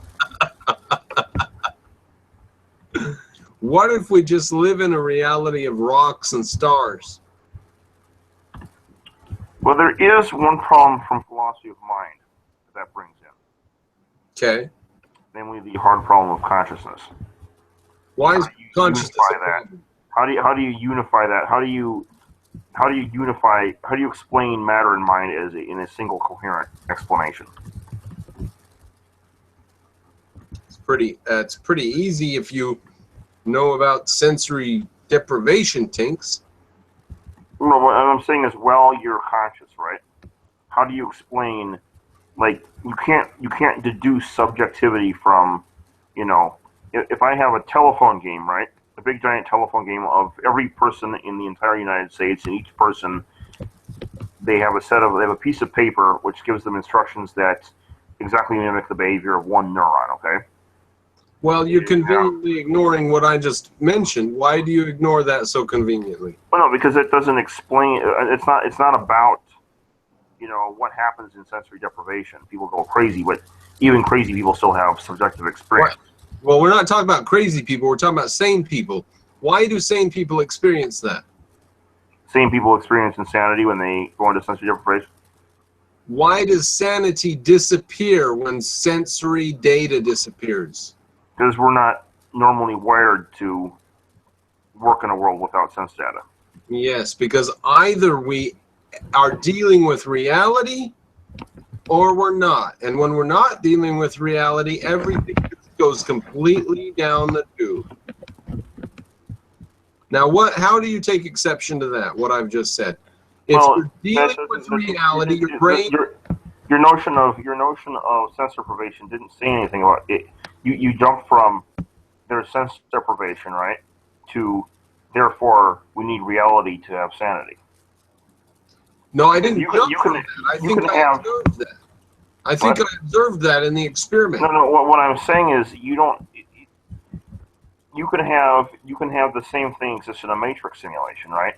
What if we just live in a reality of rocks and stars? Well, there is one problem from philosophy of mind that brings in. Okay. Namely, the hard problem of consciousness. Why is consciousness a problem? How do you unify that? How do you explain matter and mind in a single coherent explanation? It's pretty easy if you know about sensory deprivation, Tinks. No, what I'm saying is, well, you're conscious, right? How do you explain? Like, you can't deduce subjectivity from, if I have a telephone game, right? A big giant telephone game of every person in the entire United States, and each person, they have a piece of paper which gives them instructions that exactly mimic the behavior of one neuron. Okay. Well, you're conveniently ignoring what I just mentioned. Why do you ignore that so conveniently? Well, no, because it doesn't explain. It's not about what happens in sensory deprivation. People go crazy, but even crazy people still have subjective experience. Well, we're not talking about crazy people. We're talking about sane people. Why do sane people experience that? Same people experience insanity when they go into sensory deprivation. Why does sanity disappear when sensory data disappears? Because we're not normally wired to work in a world without sense data. Yes, because either we are dealing with reality or we're not. And when we're not dealing with reality, everything goes completely down the tube. Now, how do you take exception to that, what I've just said? If you're dealing with reality, your brain... Your notion of sense deprivation didn't say anything about it. You jumped from there's sense deprivation, right, to therefore we need reality to have sanity. No, I didn't jump from that. I think I observed that. I think I observed that in the experiment. No. What I'm saying is you don't. You can have the same thing exist in a matrix simulation, right?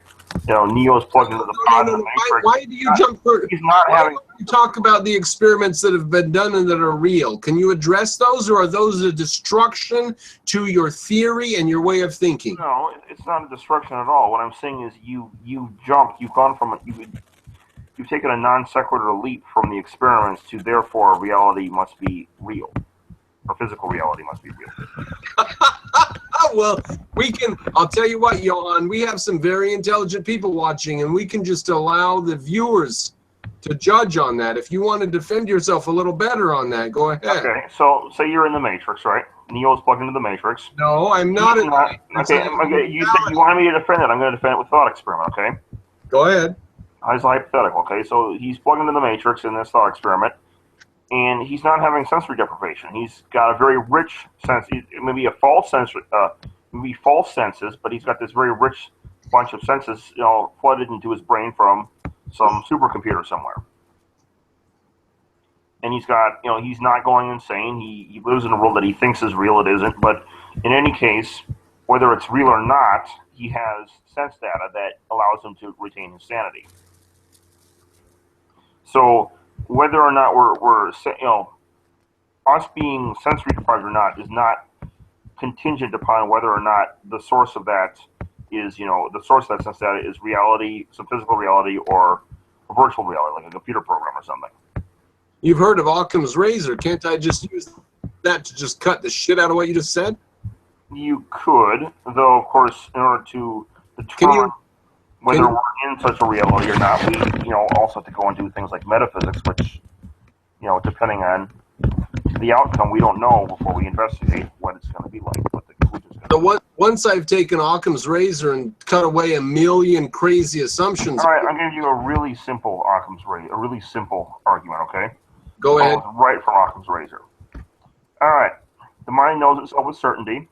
You know, Neo's plugged into the pod of the matrix. Why do you jump further? He's not having. You talk about the experiments that have been done and that are real. Can you address those, or are those a destruction to your theory and your way of thinking? No, it's not a destruction at all. What I'm saying is you jumped. You've gone from you've taken a non sequitur leap from the experiments to therefore reality must be real, or physical reality must be real. Well, I'll tell you what, Johan, we have some very intelligent people watching, and we can just allow the viewers to judge on that. If you want to defend yourself a little better on that, go ahead. Okay, so say you're in the matrix, right? Neo's plugged into the matrix. No, I'm not in the matrix. Okay, you said you wanted me to defend it. I'm going to defend it with thought experiment, okay? Go ahead. It's hypothetical, okay? So he's plugged into the matrix in this thought experiment, and he's not having sensory deprivation. He's got a very rich sense. It may be a false sense, maybe false senses, but he's got this very rich bunch of senses, flooded into his brain from some supercomputer somewhere. And he's got, he's not going insane. He lives in a world that he thinks is real. It isn't. But in any case, whether it's real or not, he has sense data that allows him to retain his sanity. So whether or not we're us being sensory deprived or not is not contingent upon whether or not the source of that is, the source of that sense data is reality, some physical reality, or a virtual reality, like a computer program or something. You've heard of Occam's razor. Can't I just use that to just cut the shit out of what you just said? You could, though, of course, in order to determine whether we're in such a reality or not, we, also have to go and do things like metaphysics, which, depending on the outcome, we don't know before we investigate what it's going to be like, what the conclusion is going to be. Once I've taken Occam's razor and cut away a million crazy assumptions. All right, I'm going to give you a really simple Occam's razor, a really simple argument, okay? Go ahead. Right from Occam's razor. All right, the mind knows itself with certainty,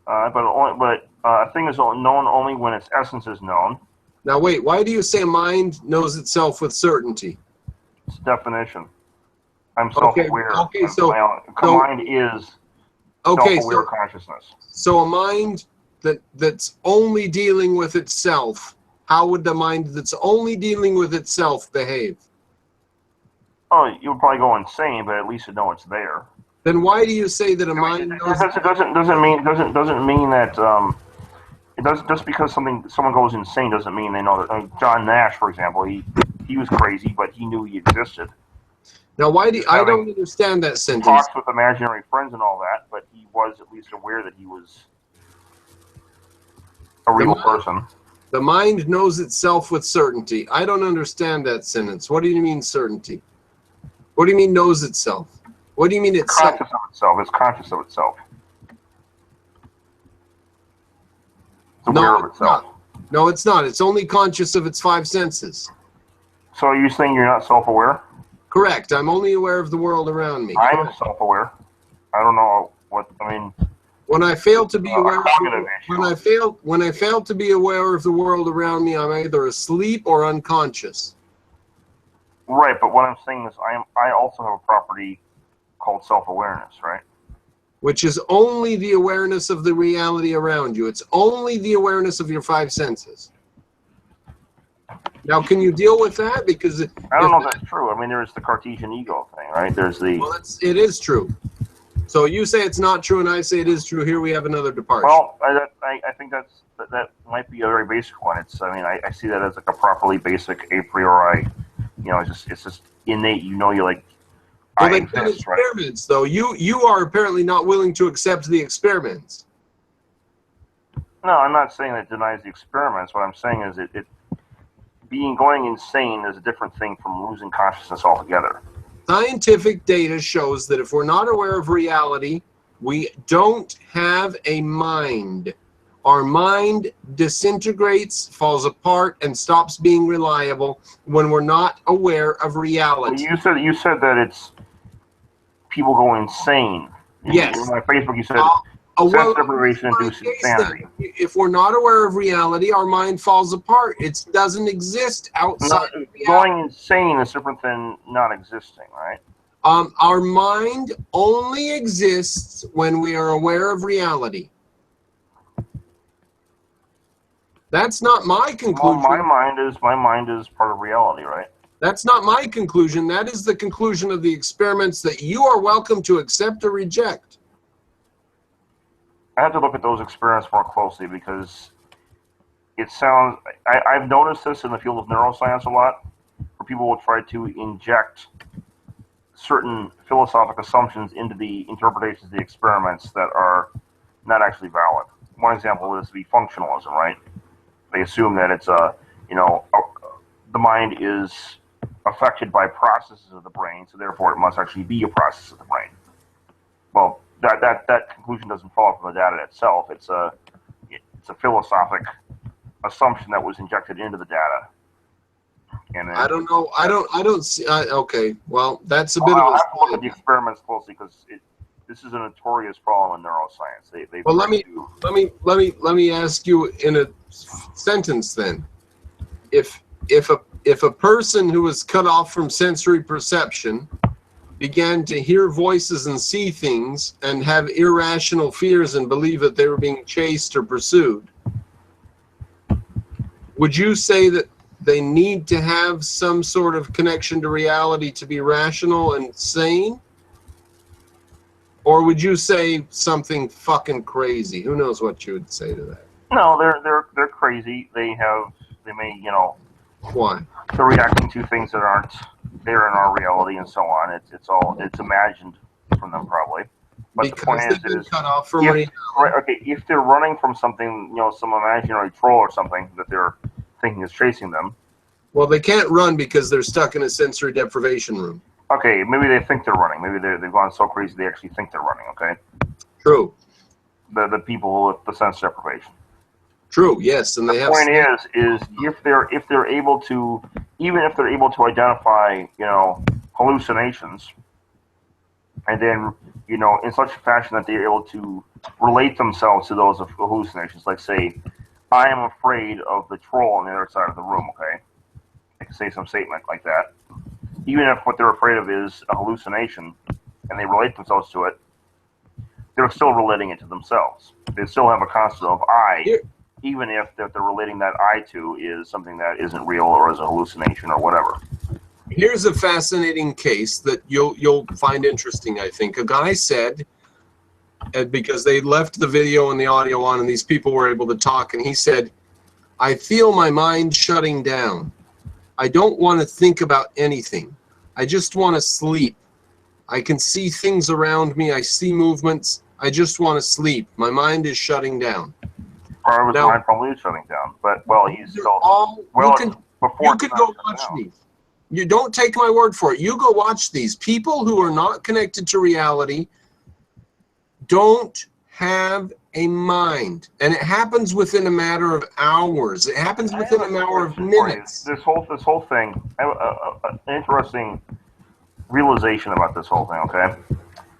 but a thing is known only when its essence is known. Now wait, why do you say mind knows itself with certainty? It's definition. I'm self-aware. Okay, so mind is self-aware consciousness. So a mind that's only dealing with itself, how would the mind that's only dealing with itself behave? Oh, you would probably go insane, but at least you know it's there. Then why do you say that a mind knows? Doesn't mean that it doesn't, just because someone goes insane doesn't mean they know that. John Nash, for example, he was crazy, but he knew he existed. Now, I don't understand that sentence. Talks with imaginary friends and all that, but he was at least aware that he was a real person. The mind knows itself with certainty. I don't understand that sentence. What do you mean certainty? What do you mean knows itself? What do you mean it's conscious of itself? It's conscious of itself. It's aware of itself. No, it's not. It's only conscious of its five senses. So are you saying you're not self-aware? Correct. I'm only aware of the world around me. I'm self-aware. I don't know what I mean. When I fail to be aware when I fail to be aware of the world around me, I'm either asleep or unconscious. Right, but what I'm saying is I also have a property called self-awareness, right? Which is only the awareness of the reality around you. It's only the awareness of your five senses. Now, can you deal with that? Because I don't know if that's true. I mean, there's the Cartesian ego thing, right? There's the... Well, it is true. So you say it's not true, and I say it is true. Here we have another departure. Well, I think that might be a very basic one. I see that as like a properly basic a priori. It's just innate. You like. Well, they've done experiments, though. You are apparently not willing to accept the experiments. No, I'm not saying that it denies the experiments. What I'm saying is it going insane is a different thing from losing consciousness altogether. Scientific data shows that if we're not aware of reality, we don't have a mind. Our mind disintegrates, falls apart, and stops being reliable when we're not aware of reality. Well, you said that it's people go insane. Yes. In my Facebook, you said sense deprivation induces insanity. If we're not aware of reality, our mind falls apart. It doesn't exist outside of reality. Going insane is different than not existing, right? Our mind only exists when we are aware of reality. That's not my conclusion. Well, my mind is part of reality, right? That's not my conclusion. That is the conclusion of the experiments that you are welcome to accept or reject. I have to look at those experiments more closely because it sounds... I've noticed this in the field of neuroscience a lot, where people will try to inject certain philosophic assumptions into the interpretations of the experiments that are not actually valid. One example would be functionalism, right? They assume that it's the mind is affected by processes of the brain, so therefore it must actually be a process of the brain. Well, that conclusion doesn't follow from the data itself. It's a philosophic assumption that was injected into the data. And I don't know. I don't see. Okay. Well, that's a bit of a. I'll have to look at the experiments closely because this is a notorious problem in neuroscience. Well, let me ask you in a sentence then. If a person who was cut off from sensory perception began to hear voices and see things and have irrational fears and believe that they were being chased or pursued, would you say that they need to have some sort of connection to reality to be rational and sane? Or would you say something fucking crazy? Who knows what you would say to that? No, they're crazy. They may Why? They're reacting to things that aren't there in our reality and so on. It's imagined from them probably. But because the point they've been cut off from reality. If they're running from something, some imaginary troll or something that they're thinking is chasing them. Well, they can't run because they're stuck in a sensory deprivation room. Okay, maybe they think they're running. Maybe they've gone so crazy they actually think they're running. Okay. True. The people with the sense deprivation. True. Yes, and they have. The point is if they're able to, even if they're able to identify hallucinations, and then in such a fashion that they're able to relate themselves to those hallucinations, like say, I am afraid of the troll on the other side of the room. Okay, they can say some statement like that. Even if what they're afraid of is a hallucination, and they relate themselves to it, they're still relating it to themselves. They still have a concept of I. Even if they're relating that I to is something that isn't real or is a hallucination or whatever. Here's a fascinating case that you'll find interesting, I think. A guy said, because they left the video and the audio on and these people were able to talk, and he said, I feel my mind shutting down. I don't want to think about anything. I just want to sleep. I can see things around me. I see movements. I just want to sleep. My mind is shutting down. Or his mind probably is shutting down. But, he's still... You could go watch these. You don't take my word for it. You go watch these. People who are not connected to reality don't have a mind. And it happens within a matter of hours. It happens within a matter of minutes. This whole thing, an interesting realization about this whole thing, okay?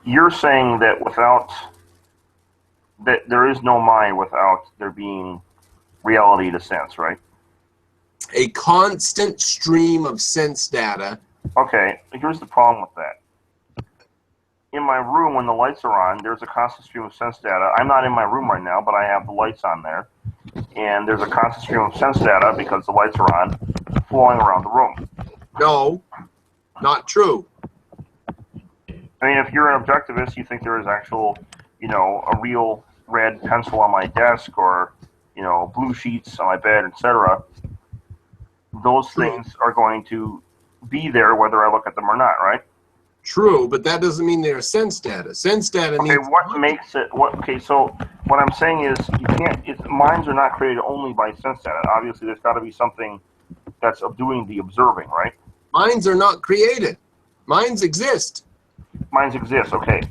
You're saying that that there is no mind without there being reality to sense, right? A constant stream of sense data. Okay, here's the problem with that. In my room, when the lights are on, there's a constant stream of sense data. I'm not in my room right now, but I have the lights on there. And there's a constant stream of sense data, because the lights are on, flowing around the room. No, not true. I mean, if you're an objectivist, you think there is actual, a real red pencil on my desk or, blue sheets on my bed, etc. Those things are going to be there whether I look at them or not, right? True, but that doesn't mean they're sense data. Sense data Okay, needs... what makes it... Okay, so what I'm saying is you can't... minds are not created only by sense data. Obviously, there's got to be something that's doing the observing, right? Minds are not created. Minds exist. Minds exist, okay.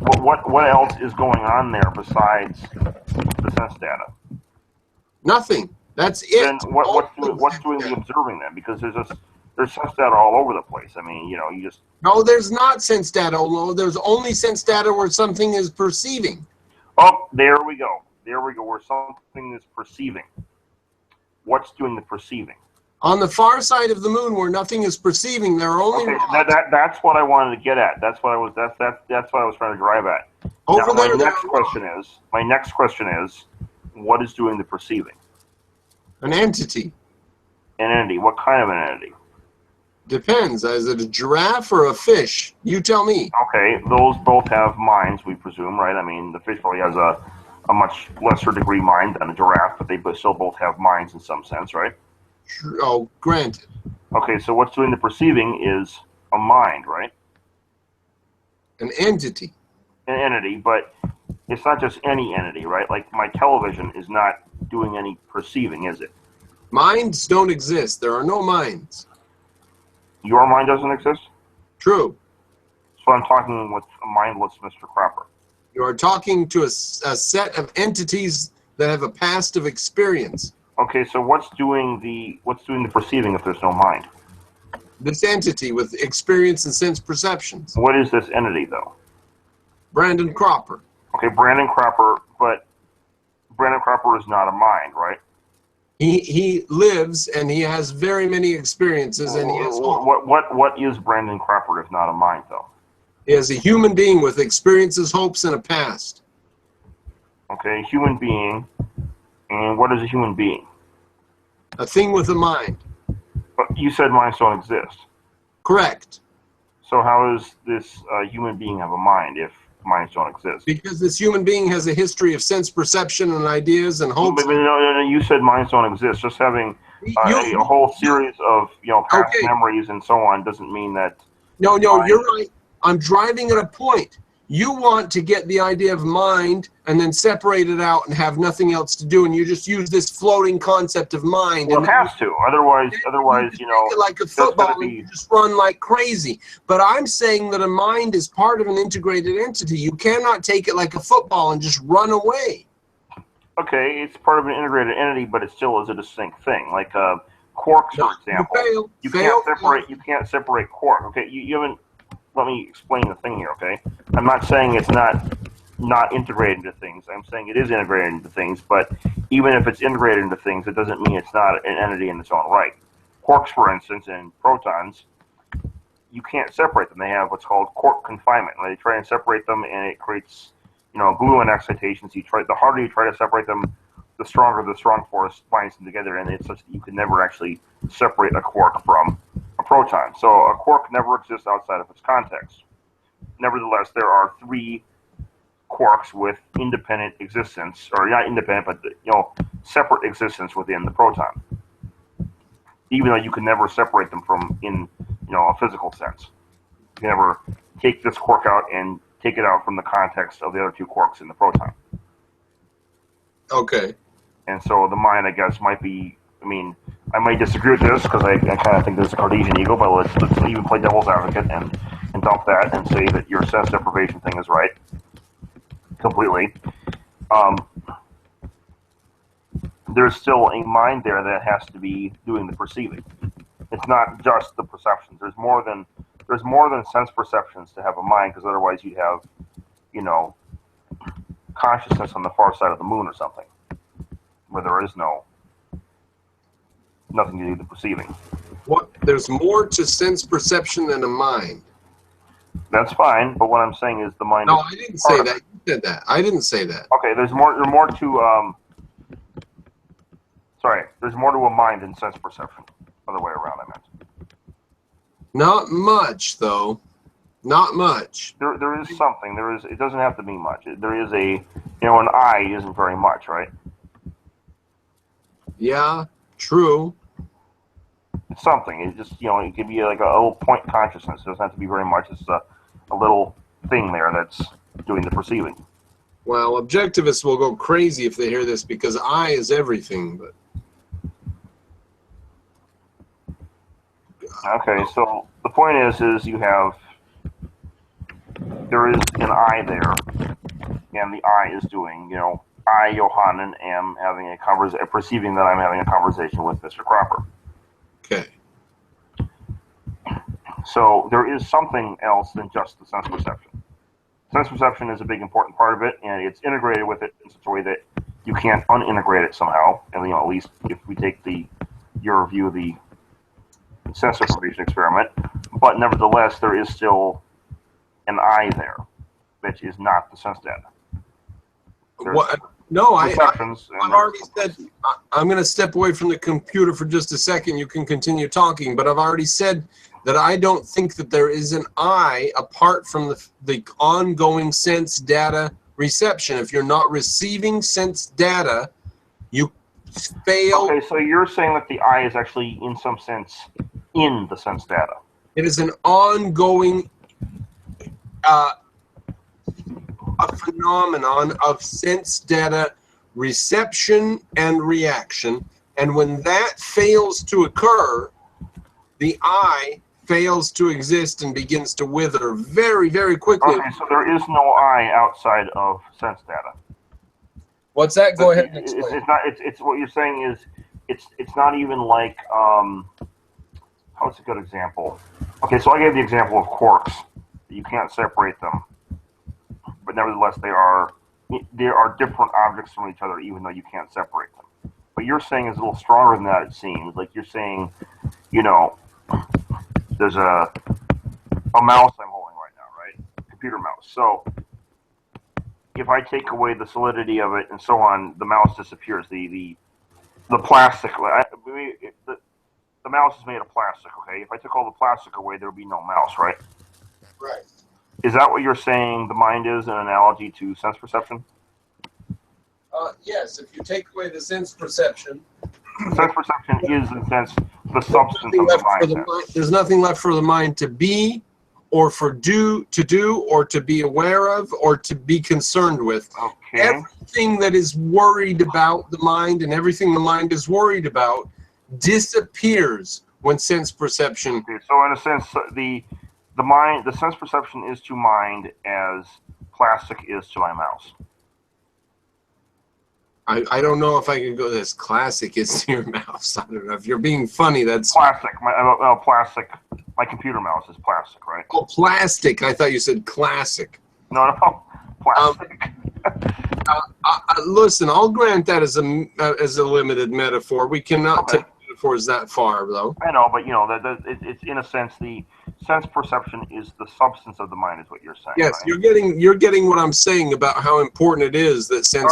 What else is going on there besides the sense data? Nothing. That's it. Then what's doing the observing then? Because there's sense data all over the place. I mean, you just... No, there's not sense data. There's only sense data where something is perceiving. Oh, there we go. There we go, where something is perceiving. What's doing the perceiving? On the far side of the moon, where nothing is perceiving, there are only... Okay, that's what I wanted to get at. That's what I was trying to drive at. Over now, there, my next question is, what is doing the perceiving? An entity. An entity. What kind of an entity? Depends. Is it a giraffe or a fish? You tell me. Okay, those both have minds, we presume, right? I mean, the fish probably has a much lesser degree mind than a giraffe, but they still both have minds in some sense, right? Oh, granted. Okay, so what's doing the perceiving is a mind, right? An entity. An entity, but it's not just any entity, right? Like my television is not doing any perceiving, is it? Minds don't exist. There are no minds. Your mind doesn't exist? True. So I'm talking with a mindless Mr. Cropper. You are talking to a set of entities that have a past of experience. Okay, so what's doing the perceiving if there's no mind? This entity with experience and sense perceptions. What is this entity, though? Brandon Cropper. Okay, Brandon Cropper, but Brandon Cropper is not a mind, right? He lives and he has very many experiences and he has what is Brandon Cropper if not a mind, though? He is a human being with experiences, hopes, and a past. Okay, human being. And what is a human being? A thing with a mind. But you said minds don't exist. Correct. So how does this human being have a mind if minds don't exist? Because this human being has a history of sense perception and ideas and hopes. No, you said minds don't exist. Just having a whole series of past memories and so on doesn't mean that... No, you're right. I'm driving at a point. You want to get the idea of mind and then separate it out and have nothing else to do, and you just use this floating concept of mind. Well, it has to. Otherwise, like a football, and you just run like crazy. But I'm saying that a mind is part of an integrated entity. You cannot take it like a football and just run away. Okay, it's part of an integrated entity, but it still is a distinct thing. Like quarks, for example. You can't separate quark. Okay, you haven't. Let me explain the thing here, okay? I'm not saying it's not integrated into things. I'm saying it is integrated into things, but even if it's integrated into things, it doesn't mean it's not an entity in its own right. Quarks, for instance, and protons, you can't separate them. They have what's called quark confinement. When they try and separate them, and it creates, gluon excitations. The harder you try to separate them, the stronger the strong force binds them together, and it's such that you can never actually separate a quark from a proton. So a quark never exists outside of its context. Nevertheless, there are three quarks with independent existence, or not independent, but separate existence within the proton. Even though you can never separate them from in a physical sense. You can never take this quark out and take it out from the context of the other two quarks in the proton. Okay. And so the mind, I guess, might be... I might disagree with this because I kind of think there's a Cartesian ego, but let's even play devil's advocate and dump that and say that your sense deprivation thing is right. Completely. There's still a mind there that has to be doing the perceiving. It's not just the perceptions. There's more than sense perceptions to have a mind, because otherwise you'd have, consciousness on the far side of the moon or something, where there is nothing to do with the perceiving. What? There's more to sense perception than a mind. That's fine, but what I'm saying is the mind... No, I didn't say that. You said that. I didn't say that. Okay, there's more to... there's more to a mind than sense perception. Other way around, I meant. Not much, though. Not much. There is something. There is. It doesn't have to be much. There is a, an eye isn't very much, right? Yeah, true. It's something. It just, it could be like a little point consciousness. It doesn't have to be very much. It's a little thing there that's doing the perceiving. Well, objectivists will go crazy if they hear this because I is everything. But okay, so the point is there is an I there, and the I is doing, I, Johanan, am having perceiving that I'm having a conversation with Mr. Cropper. Okay. So there is something else than just the sense perception. Sense perception is a big important part of it, and it's integrated with it in such a way that you can't unintegrate it somehow. And at least if we take your view of the sense deprivation experiment, but nevertheless there is still an I there, which is not the sense data. What? No, I've already said, I'm going to step away from the computer for just a second. You can continue talking, but I've already said that I don't think that there is an I apart from the ongoing sense data reception. If you're not receiving sense data, you fail. Okay, so you're saying that the I is actually, in some sense, in the sense data. It is an ongoing a phenomenon of sense data reception and reaction, and when that fails to occur, the I fails to exist and begins to wither very, very quickly. Okay, so there is no I outside of sense data. What's that? Go ahead and explain. It's not. It's what you're saying is it's not even like how's a good example? Okay, so I gave the example of quarks. You can't separate them, but nevertheless they are different objects from each other, even though you can't separate them. What you're saying is a little stronger than that. It seems like you're saying, there's a mouse I'm holding right now, right? Computer mouse. So if I take away the solidity of it and so on, the mouse disappears. The plastic. The mouse is made of plastic. Okay. If I took all the plastic away, there would be no mouse, right? Right. Is that what you're saying the mind is, an analogy to sense perception? Yes, if you take away the sense perception. Sense perception is, in a sense, the substance of the mind. There's nothing left for the mind to be, or to do, or to be aware of, or to be concerned with. Okay. Everything that is worried about the mind and everything the mind is worried about disappears when sense perception. Okay, so in a sense, the sense perception is to mind as plastic is to my mouse. I don't know if I can go this classic is to your mouse. I don't know if you're being funny. That's plastic. Plastic. My computer mouse is plastic, right? Oh, plastic. I thought you said classic. No, plastic. Listen, I'll grant that as a limited metaphor. We cannot take metaphors that far, though. I know, but it's in a sense the sense perception is the substance of the mind, is what you're saying. Yes, right? you're getting what I'm saying about how important it is that sense.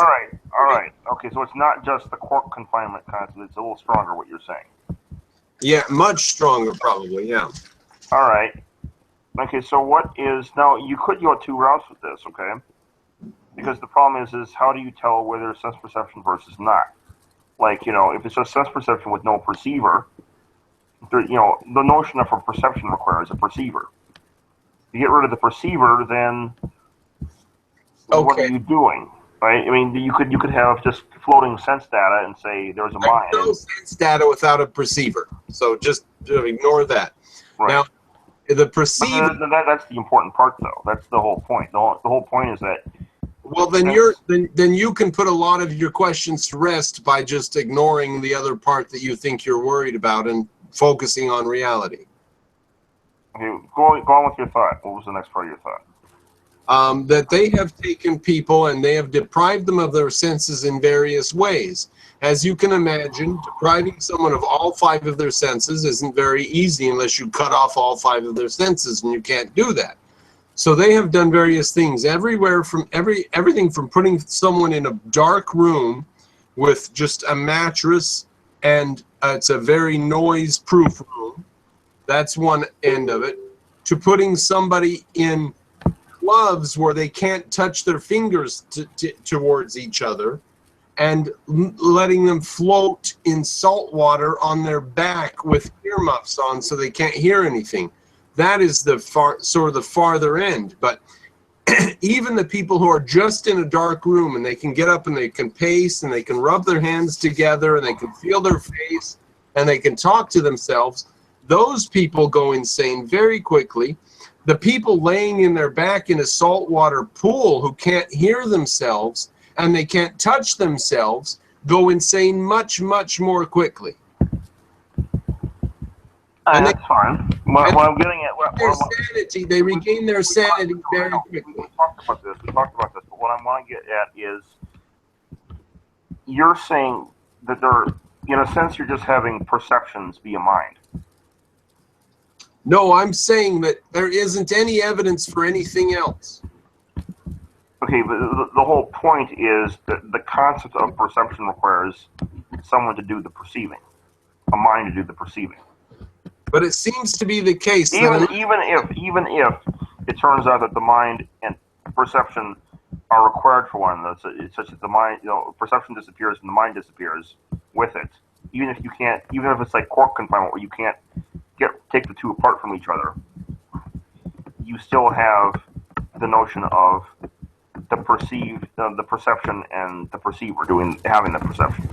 All right. Okay, so it's not just the quark confinement concept; it's a little stronger. What you're saying. Yeah, much stronger, probably. Yeah. All right. Okay, so what is now? You could go 2 routes with this, okay? Because the problem is how do you tell whether it's sense perception versus not? Like, if it's just sense perception with no perceiver, the notion of a perception requires a perceiver. If you get rid of the perceiver, then what are you doing, right? I mean, you could have just floating sense data and say there's a mind. No sense data without a perceiver, so just ignore that. Right. Now, the perceiver. That's the important part, though. That's the whole point. The whole point is that. Well, then then you can put a lot of your questions to rest by just ignoring the other part that you think you're worried about and focusing on reality. Okay, go on with your thought. What was the next part of your thought? That they have taken people and they have deprived them of their senses in various ways. As you can imagine, depriving someone of all 5 of their senses isn't very easy unless you cut off all 5 of their senses, and you can't do that. So they have done various things everything from putting someone in a dark room with just a mattress, and it's a very noise-proof room. That's one end of it. to putting somebody in gloves where they can't touch their fingers towards each other, and letting them float in salt water on their back with earmuffs on so they can't hear anything. That is the farther end. But even the people who are just in a dark room and they can get up and they can pace and they can rub their hands together and they can feel their face and they can talk to themselves, those people go insane very quickly. The people laying in their back in a saltwater pool who can't hear themselves and they can't touch themselves go insane much, much more quickly. That's fine. What I'm getting at, they regain their sanity very quickly. We talked about this, but what I want to get at is, you're saying that in a sense, you're just having perceptions via mind. No, I'm saying that there isn't any evidence for anything else. Okay, but the whole point is that the concept of perception requires someone to do the perceiving, a mind to do the perceiving. But it seems to be the case even if it turns out that the mind and perception are required for one another, such that the mind, perception disappears and the mind disappears with it. Even if it's like cork confinement where you can't take the two apart from each other, you still have the notion of the perception and the perceiver having the perception.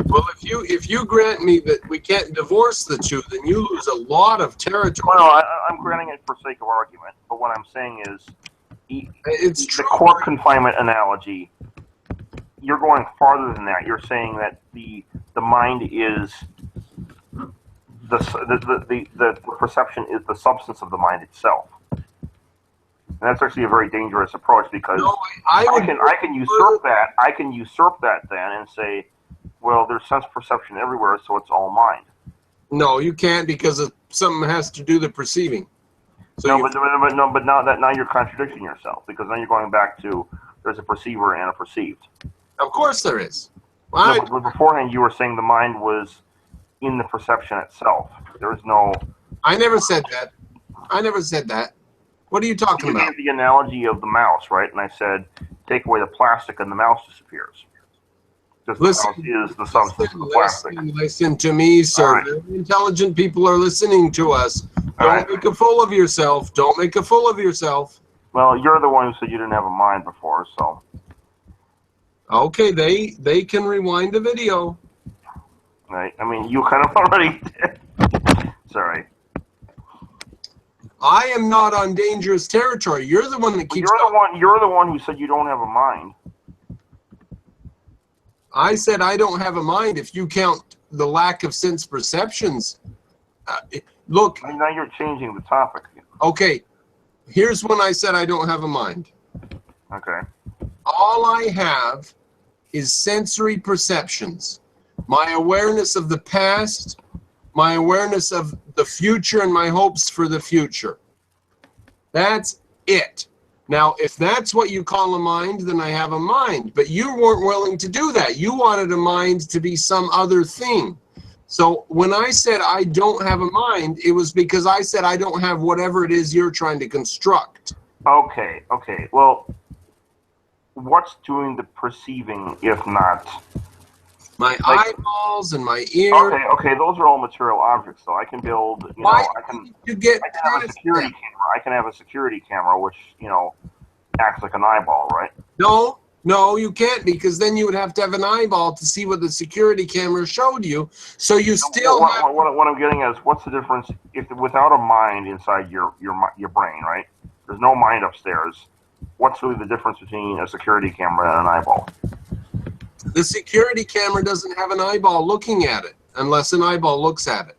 Well, if you grant me that we can't divorce the two, then you lose a lot of territory. Well, I'm granting it for sake of argument, but what I'm saying is, it's true. The cork confinement analogy, you're going farther than that. You're saying that the mind is the perception is the substance of the mind itself. And that's actually a very dangerous approach, because I can usurp that. I can usurp that then and say, well, there's sense perception everywhere, so it's all mind. No, you can't, because something has to do the perceiving. So but now you're contradicting yourself, because then you're going back to there's a perceiver and a perceived. Of course there is. But beforehand you were saying the mind was in the perception itself. There is no. I never said that. What are you talking about? You gave the analogy of the mouse, right? And I said, take away the plastic and the mouse disappears. Because the mouse is the substance of the plastic. Listen to me, sir. Right. Very intelligent people are listening to us. Don't make a fool of yourself. Don't make a fool of yourself. Well, you're the one who said you didn't have a mind before, so. Okay, they can rewind the video. Right. I mean, you kind of already did. Sorry. I am not on dangerous territory. You're the one that keeps. You're the one who said you don't have a mind. I said I don't have a mind. If you count the lack of sense perceptions, look. I mean, now you're changing the topic. Okay, here's when I said I don't have a mind. Okay. All I have is sensory perceptions. My awareness of the past, my awareness of the future, and my hopes for the future. That's it. Now, if that's what you call a mind, then I have a mind. But you weren't willing to do that. You wanted a mind to be some other thing. So when I said I don't have a mind, it was because I said I don't have whatever it is you're trying to construct. Okay. Well, what's doing the perceiving if not? My eyeballs and my ears. Okay, those are all material objects, though. I can build, I can have a security camera. I can have a security camera, which, acts like an eyeball, right? No, you can't, because then you would have to have an eyeball to see what the security camera showed you. So you still have... What I'm getting at is, what's the difference if without a mind inside your brain, right? There's no mind upstairs. What's really the difference between a security camera and an eyeball? The security camera doesn't have an eyeball looking at it, unless an eyeball looks at it.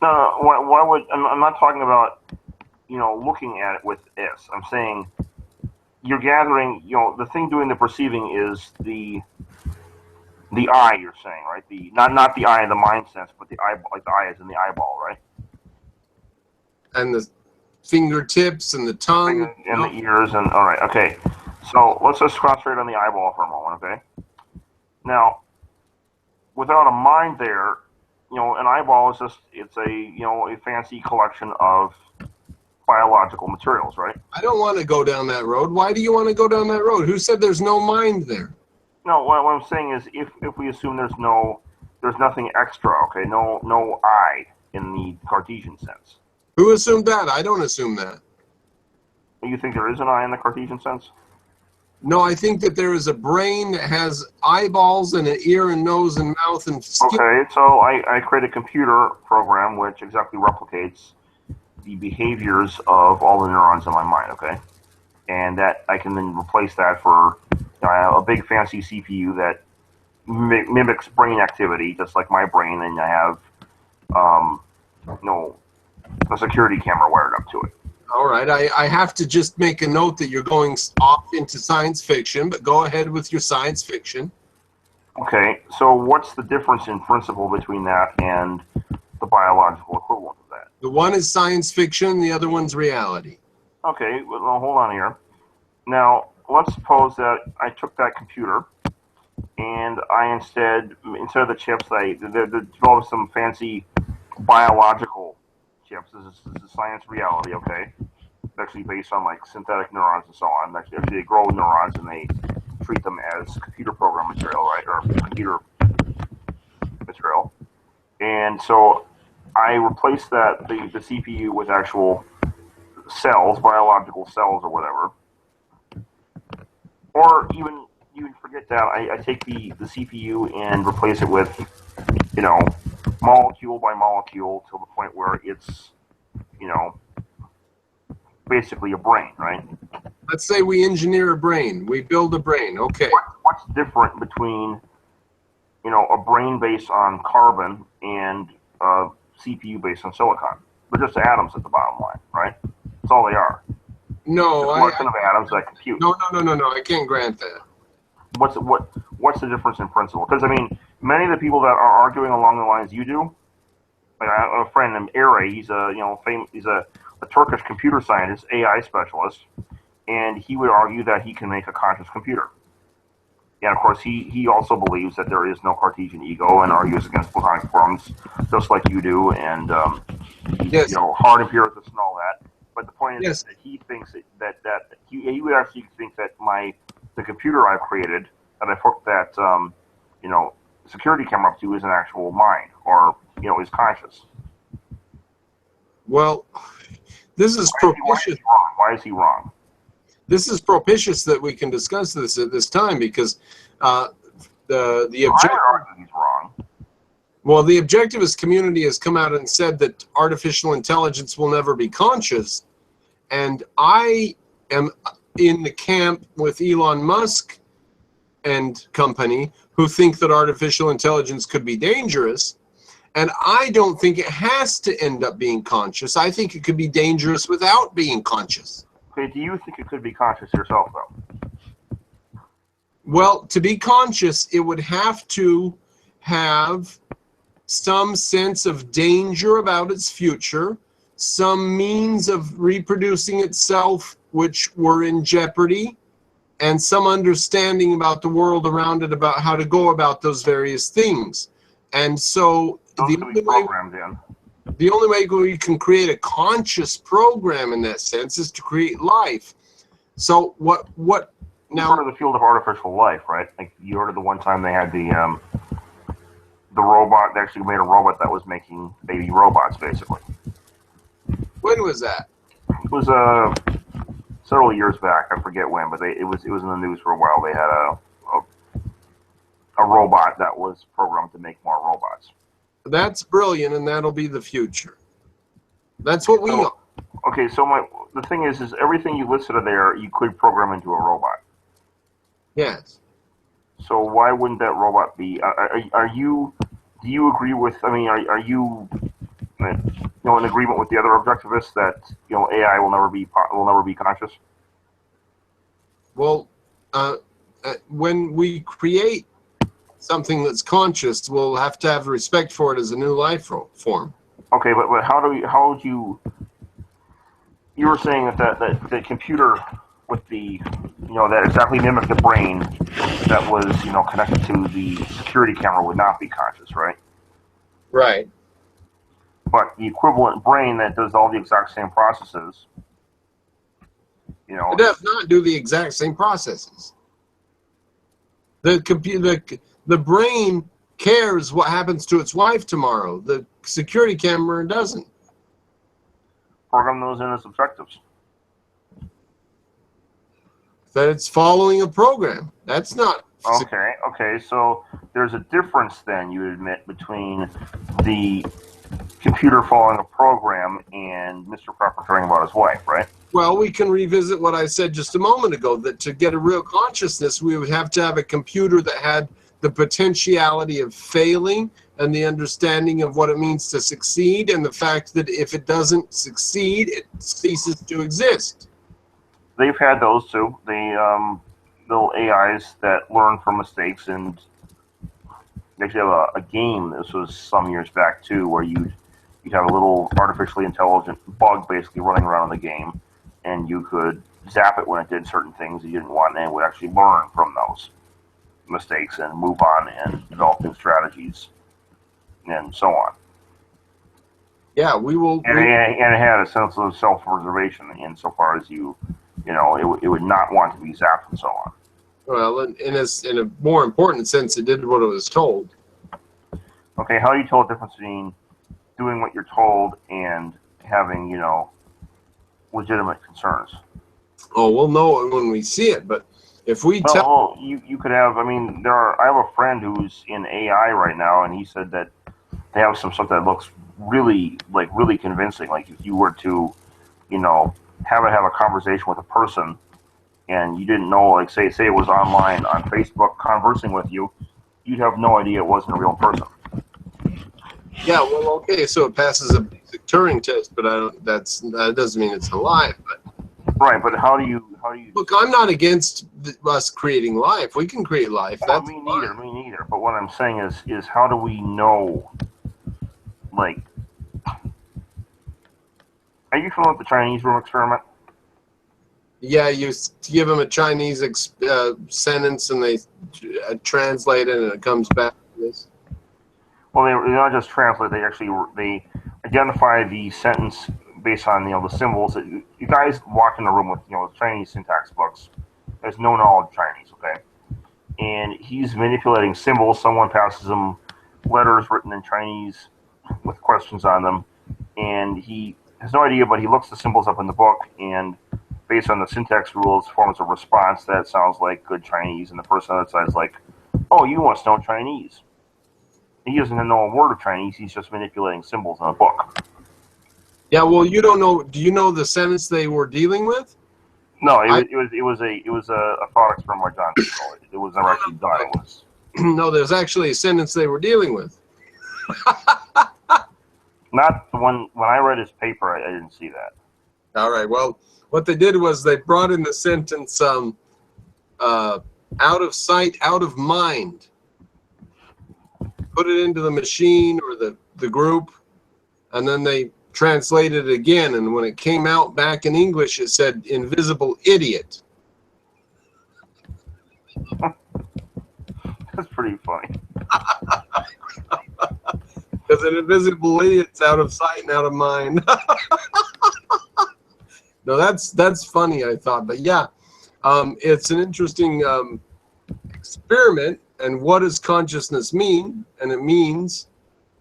No, why would... I'm not talking about, looking at it with this. I'm saying you're gathering, the thing doing the perceiving is the eye, you're saying, right? Not the eye in the mind sense, but the eyeball, like the eye is in the eyeball, right? And the fingertips and the tongue. And the ears, and all right, okay. So let's just concentrate on the eyeball for a moment, okay? Now, without a mind there, an eyeball is just, it's a fancy collection of biological materials, right? I don't want to go down that road. Why do you want to go down that road? Who said there's no mind there? No, what I'm saying is if we assume there's nothing extra, okay, no I in the Cartesian sense. Who assumed that? I don't assume that. You think there is an I in the Cartesian sense? No, I think that there is a brain that has eyeballs and an ear and nose and mouth and skin. Okay, so I create a computer program which exactly replicates the behaviors of all the neurons in my mind, okay? And that I can then replace that for a big fancy CPU that mimics brain activity, just like my brain, and I have a security camera wired up to it. All right, I have to just make a note that you're going off into science fiction, but go ahead with your science fiction. Okay, so what's the difference in principle between that and the biological equivalent of that? The one is science fiction, the other one's reality. Okay, well, hold on here. Now, let's suppose that I took that computer and I instead of the chips, I developed some fancy biological chips. This is science reality, okay? It's actually based on like synthetic neurons and so on. Actually, they grow neurons and they treat them as computer program material, right? Or computer material. And so I replace that the CPU with actual cells, biological cells or whatever. Or even forget that, I take the CPU and replace it with, molecule by molecule till the point where it's, basically a brain, right? Let's say we engineer a brain. We build a brain. Okay. What's different between, a brain based on carbon and a CPU based on silicon? They're just atoms at the bottom line, right? That's all they are. No, a collection of atoms that compute. No. I can't grant that. What's the difference in principle? Because many of the people that are arguing along the lines you do, like I have a friend named Ere. He's a Turkish computer scientist, AI specialist, and he would argue that he can make a conscious computer. And of course, he also believes that there is no Cartesian ego and argues against Platonic forms, just like you do, and he's hard empiricist and all that. But the point is that he thinks that he would actually think that the computer I've created, that I've hooked that security camera up to, is an actual mind, or is conscious. Well, this is propitious. Why is he wrong? This is propitious that we can discuss this at this time because the objective. I argue he's wrong. Well, the objectivist community has come out and said that artificial intelligence will never be conscious, and I am in the camp with Elon Musk and company who think that artificial intelligence could be dangerous, and I don't think it has to end up being conscious. I think it could be dangerous without being conscious. Okay, do you think it could be conscious yourself, though? Well, to be conscious, it would have to have some sense of danger about its future, some means of reproducing itself which were in jeopardy, and some understanding about the world around it, about how to go about those various things. And so the only way we can create a conscious program in that sense is to create life. So what now? Sort of the field of artificial life, right? Like you heard of the one time they had the robot. They actually made a robot that was making baby robots, basically. When was that? It was several years back. I forget when, but it was in the news for a while. They had a robot that was programmed to make more robots. That's brilliant, and that'll be the future. That's what we know. Okay, so the thing is everything you listed there, you could program into a robot. Yes. So why wouldn't that robot be? Do you agree with? Are you in agreement with the other objectivists that AI will never be conscious? Well, when we create something that's conscious, we'll have to have respect for it as a new life form. Okay, but how would you were saying that the computer with the that exactly mimicked the brain that was connected to the security camera would not be conscious, right? Right. But the equivalent brain that does all the exact same processes, you know, It does not do the exact same processes. The brain cares what happens to its wife tomorrow. The security camera doesn't. program those in as objectives. That it's following a program. That's not. Okay, so there's a difference then, you admit, between the computer following a program and Mr. Proper caring about his wife, right? Well, we can revisit what I said just a moment ago, that to get a real consciousness, we would have to have a computer that had the potentiality of failing and the understanding of what it means to succeed, and the fact that if it doesn't succeed, it ceases to exist. They've had those too. The little AIs that learn from mistakes, and they actually have a game. This was some years back too, where you'd have a little artificially intelligent bug basically running around in the game, and you could zap it when it did certain things you didn't want, and it would actually learn from those mistakes and move on and develop new strategies and so on. Yeah, we will. And it had a sense of self-preservation insofar as it would not want to be zapped and so on. Well, in a more important sense, it did what it was told. Okay, how do you tell the difference between doing what you're told and having, legitimate concerns? Oh, we'll know it when we see it, but if we tell... Well, you could have, I have a friend who's in AI right now, and he said that they have some stuff that looks really convincing. Like if you were to, have a conversation with a person, and you didn't know, like say it was online on Facebook conversing with you, you'd have no idea it wasn't a real person. Yeah, well, okay, so it passes a basic Turing test, but that doesn't mean it's alive. But right, but how do you? Look, I'm not against us creating life. We can create life. Well, That's me neither. But what I'm saying is how do we know? Like, are you familiar with the Chinese room experiment? Yeah, you give them a Chinese sentence and they translate it and it comes back to this. Well, they not just translate; they identify the sentence based on the symbols. You guys walk in the room with Chinese syntax books. There's no knowledge of Chinese, okay? And he's manipulating symbols. Someone passes him letters written in Chinese with questions on them, and he has no idea, but he looks the symbols up in the book, and based on the syntax rules, forms a response that sounds like good Chinese, and the person on the side is like, "Oh, you must know Chinese." He doesn't know a word of Chinese. He's just manipulating symbols in a book. Yeah, well, you don't know. Do you know the sentence they were dealing with? No, it was a thought experiment by John. It was never actually done. It was no. There's actually a sentence they were dealing with. Not the one when I read his paper. I didn't see that. All right. Well, what they did was they brought in the sentence "out of sight, out of mind." Put it into the machine or the group, and then they translated it again, and when it came out back in English, it said "invisible idiot." That's pretty funny. Because an invisible idiot's out of sight and out of mind. No, that's funny, I thought, but yeah, it's an interesting experiment. And what does consciousness mean? And it means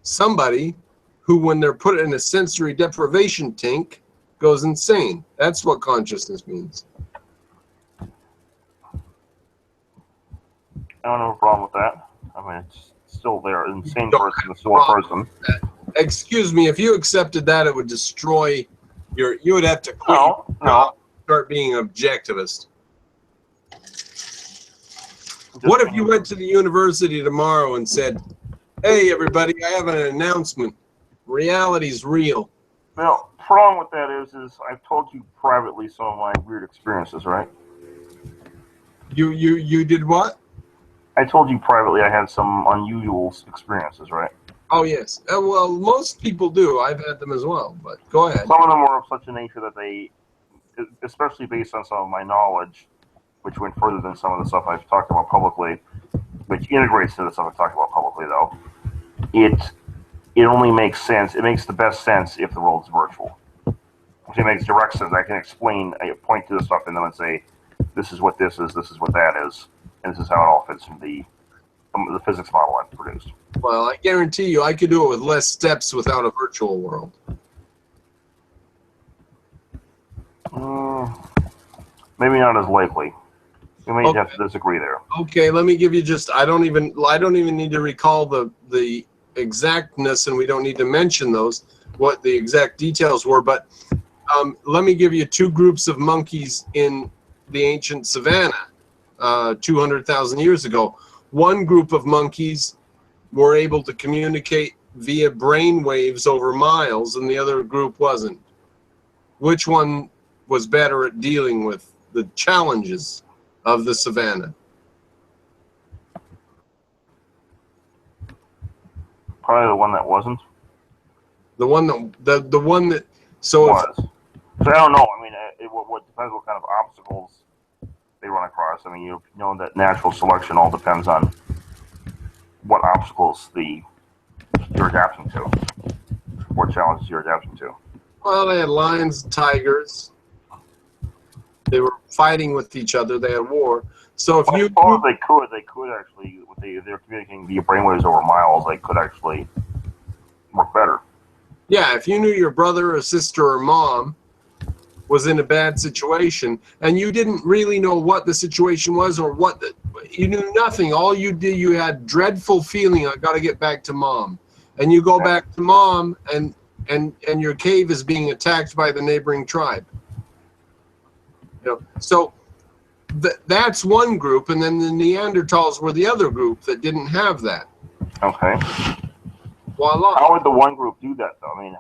somebody who, when they're put in a sensory deprivation tank, goes insane. That's what consciousness means. I don't have a problem with that. It's still there. An insane person is still a person. Excuse me, if you accepted that, it would destroy you would have to quit. No. Start being objectivist. What if you went to the university tomorrow and said, "Hey, everybody, I have an announcement. Reality's real." Well, the problem with that is I've told you privately some of my weird experiences, right? You did what? I told you privately I had some unusual experiences, right? Oh, yes. Well, most people do. I've had them as well, but go ahead. Some of them were of such a nature that they, especially based on some of my knowledge, which went further than some of the stuff I've talked about publicly, which integrates to the stuff I've talked about publicly, though. It it only makes sense. It makes the best sense if the world is virtual. If it makes direct sense, I can explain, I point to the stuff in them and say, this is what this is what that is, and this is how it all fits in the physics model I've produced. Well, I guarantee you I could do it with less steps without a virtual world. Maybe not as likely. We may have to disagree there. Okay, let me give you just, I don't even need to recall the exactness, and we don't need to mention those, what the exact details were, but let me give you two groups of monkeys in the ancient savannah 200,000 years ago. One group of monkeys were able to communicate via brain waves over miles, and the other group wasn't. Which one was better at dealing with the challenges of the savannah? Probably the one that wasn't. The one that so was. So I don't know. I mean, what depends what kind of obstacles they run across. I mean, you know that natural selection all depends on what obstacles you're adapting to, what challenges you're adapting to. Well, they had lions, tigers. They were fighting with each other. They had war. So if well, they could actually, if they're communicating via brainwaves over miles, they could actually work better. Yeah, if you knew your brother or sister or mom was in a bad situation and you didn't really know what the situation was or you knew nothing. All you did, you had dreadful feeling, I got to get back to mom. And you go back to mom and your cave is being attacked by the neighboring tribe. You know, so that's one group, and then the Neanderthals were the other group that didn't have that. Okay. Voila. How would the one group do that, though? I mean,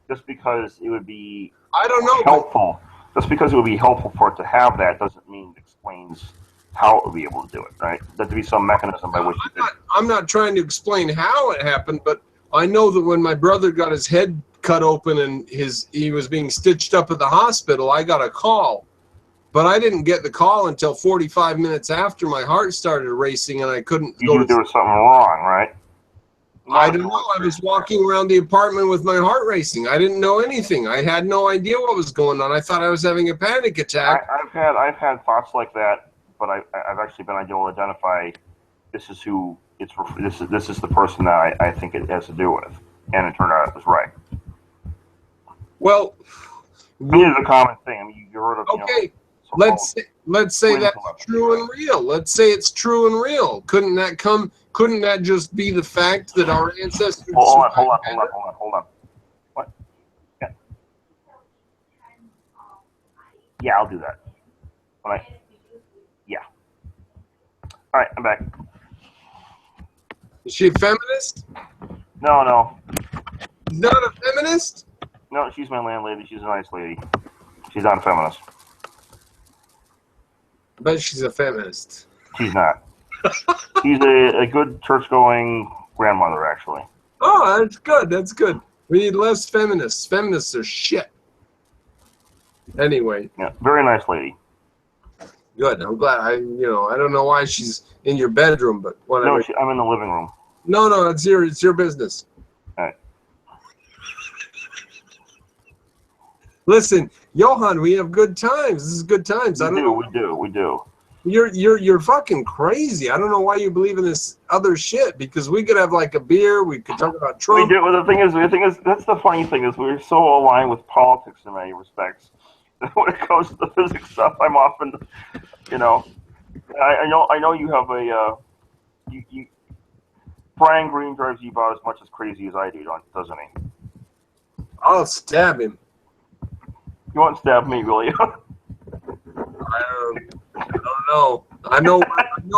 just because it would be helpful. Just because it would be helpful for it to have that doesn't mean it explains how it would be able to do it, right? There'd be some mechanism by which I'm not trying to explain how it happened, but I know that when my brother got his head cut open and he was being stitched up at the hospital, I got a call. But I didn't get the call until 45 minutes after my heart started racing and I couldn't go to... there was something wrong, right? I don't know. I was walking around the apartment with my heart racing. I didn't know anything. I had no idea what was going on. I thought I was having a panic attack. I've had thoughts like that, but I've actually been able to identify this is who it's for. This is the person that I think it has to do with, and it turned out it was right. Well, it's a common thing. I mean, you heard of okay. Let's say that's true and real. Let's say it's true and real. Couldn't that just be the fact that our ancestors... Hold on. What? Yeah. Yeah, I'll do that. Yeah. All right, I'm back. Is she a feminist? No. Not a feminist? No, she's my landlady. She's a nice lady. She's not a feminist. I bet she's a feminist. She's not. She's a good church-going grandmother, actually. Oh, that's good. That's good. We need less feminists. Feminists are shit. Anyway. Yeah, very nice lady. Good. I'm glad. I don't know why she's in your bedroom, but whatever. No, I'm in the living room. No, it's your business. All right. Listen, Johan, we have good times. This is good times. We do. You're fucking crazy. I don't know why you believe in this other shit, because we could have like a beer, we could talk about Trump. We do. Well, the thing is, that's the funny thing is we're so aligned with politics in many respects. When it comes to the physics stuff, I'm often, I know you have Brian Greene drives you about as much as crazy as I do, doesn't he? I'll stab him. You won't stab me, will you? I don't know. I know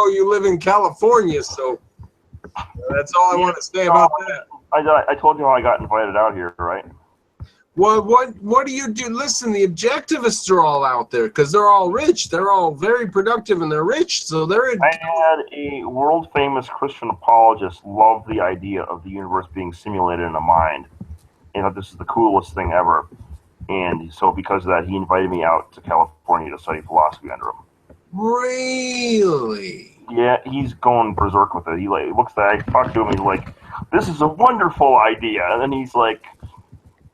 you live in California, so that's all I want to say about that. I told you how I got invited out here, right? Well, what do you do? Listen, the objectivists are all out there because they're all rich. They're all very productive and they're rich, so they're. I had a world-famous Christian apologist love the idea of the universe being simulated in a mind. This is the coolest thing ever. And so because of that, he invited me out to California to study philosophy under him. Really? Yeah, he's going berserk with it. I talked to him, he's like, this is a wonderful idea. And then he's like,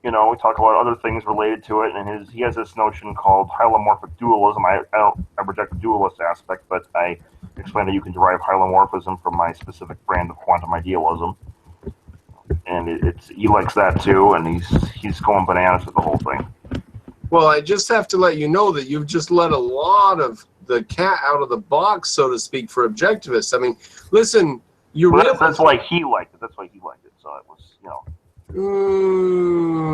we talk about other things related to it, and he has this notion called hylomorphic dualism. I reject the dualist aspect, but I explain that you can derive hylomorphism from my specific brand of quantum idealism, and he likes that too, and he's going bananas with the whole thing. Well, I just have to let you know that you've just let a lot of the cat out of the box, so to speak, for objectivists. I mean, listen, that's why he liked it. That's why he liked it. So it was, Ooh,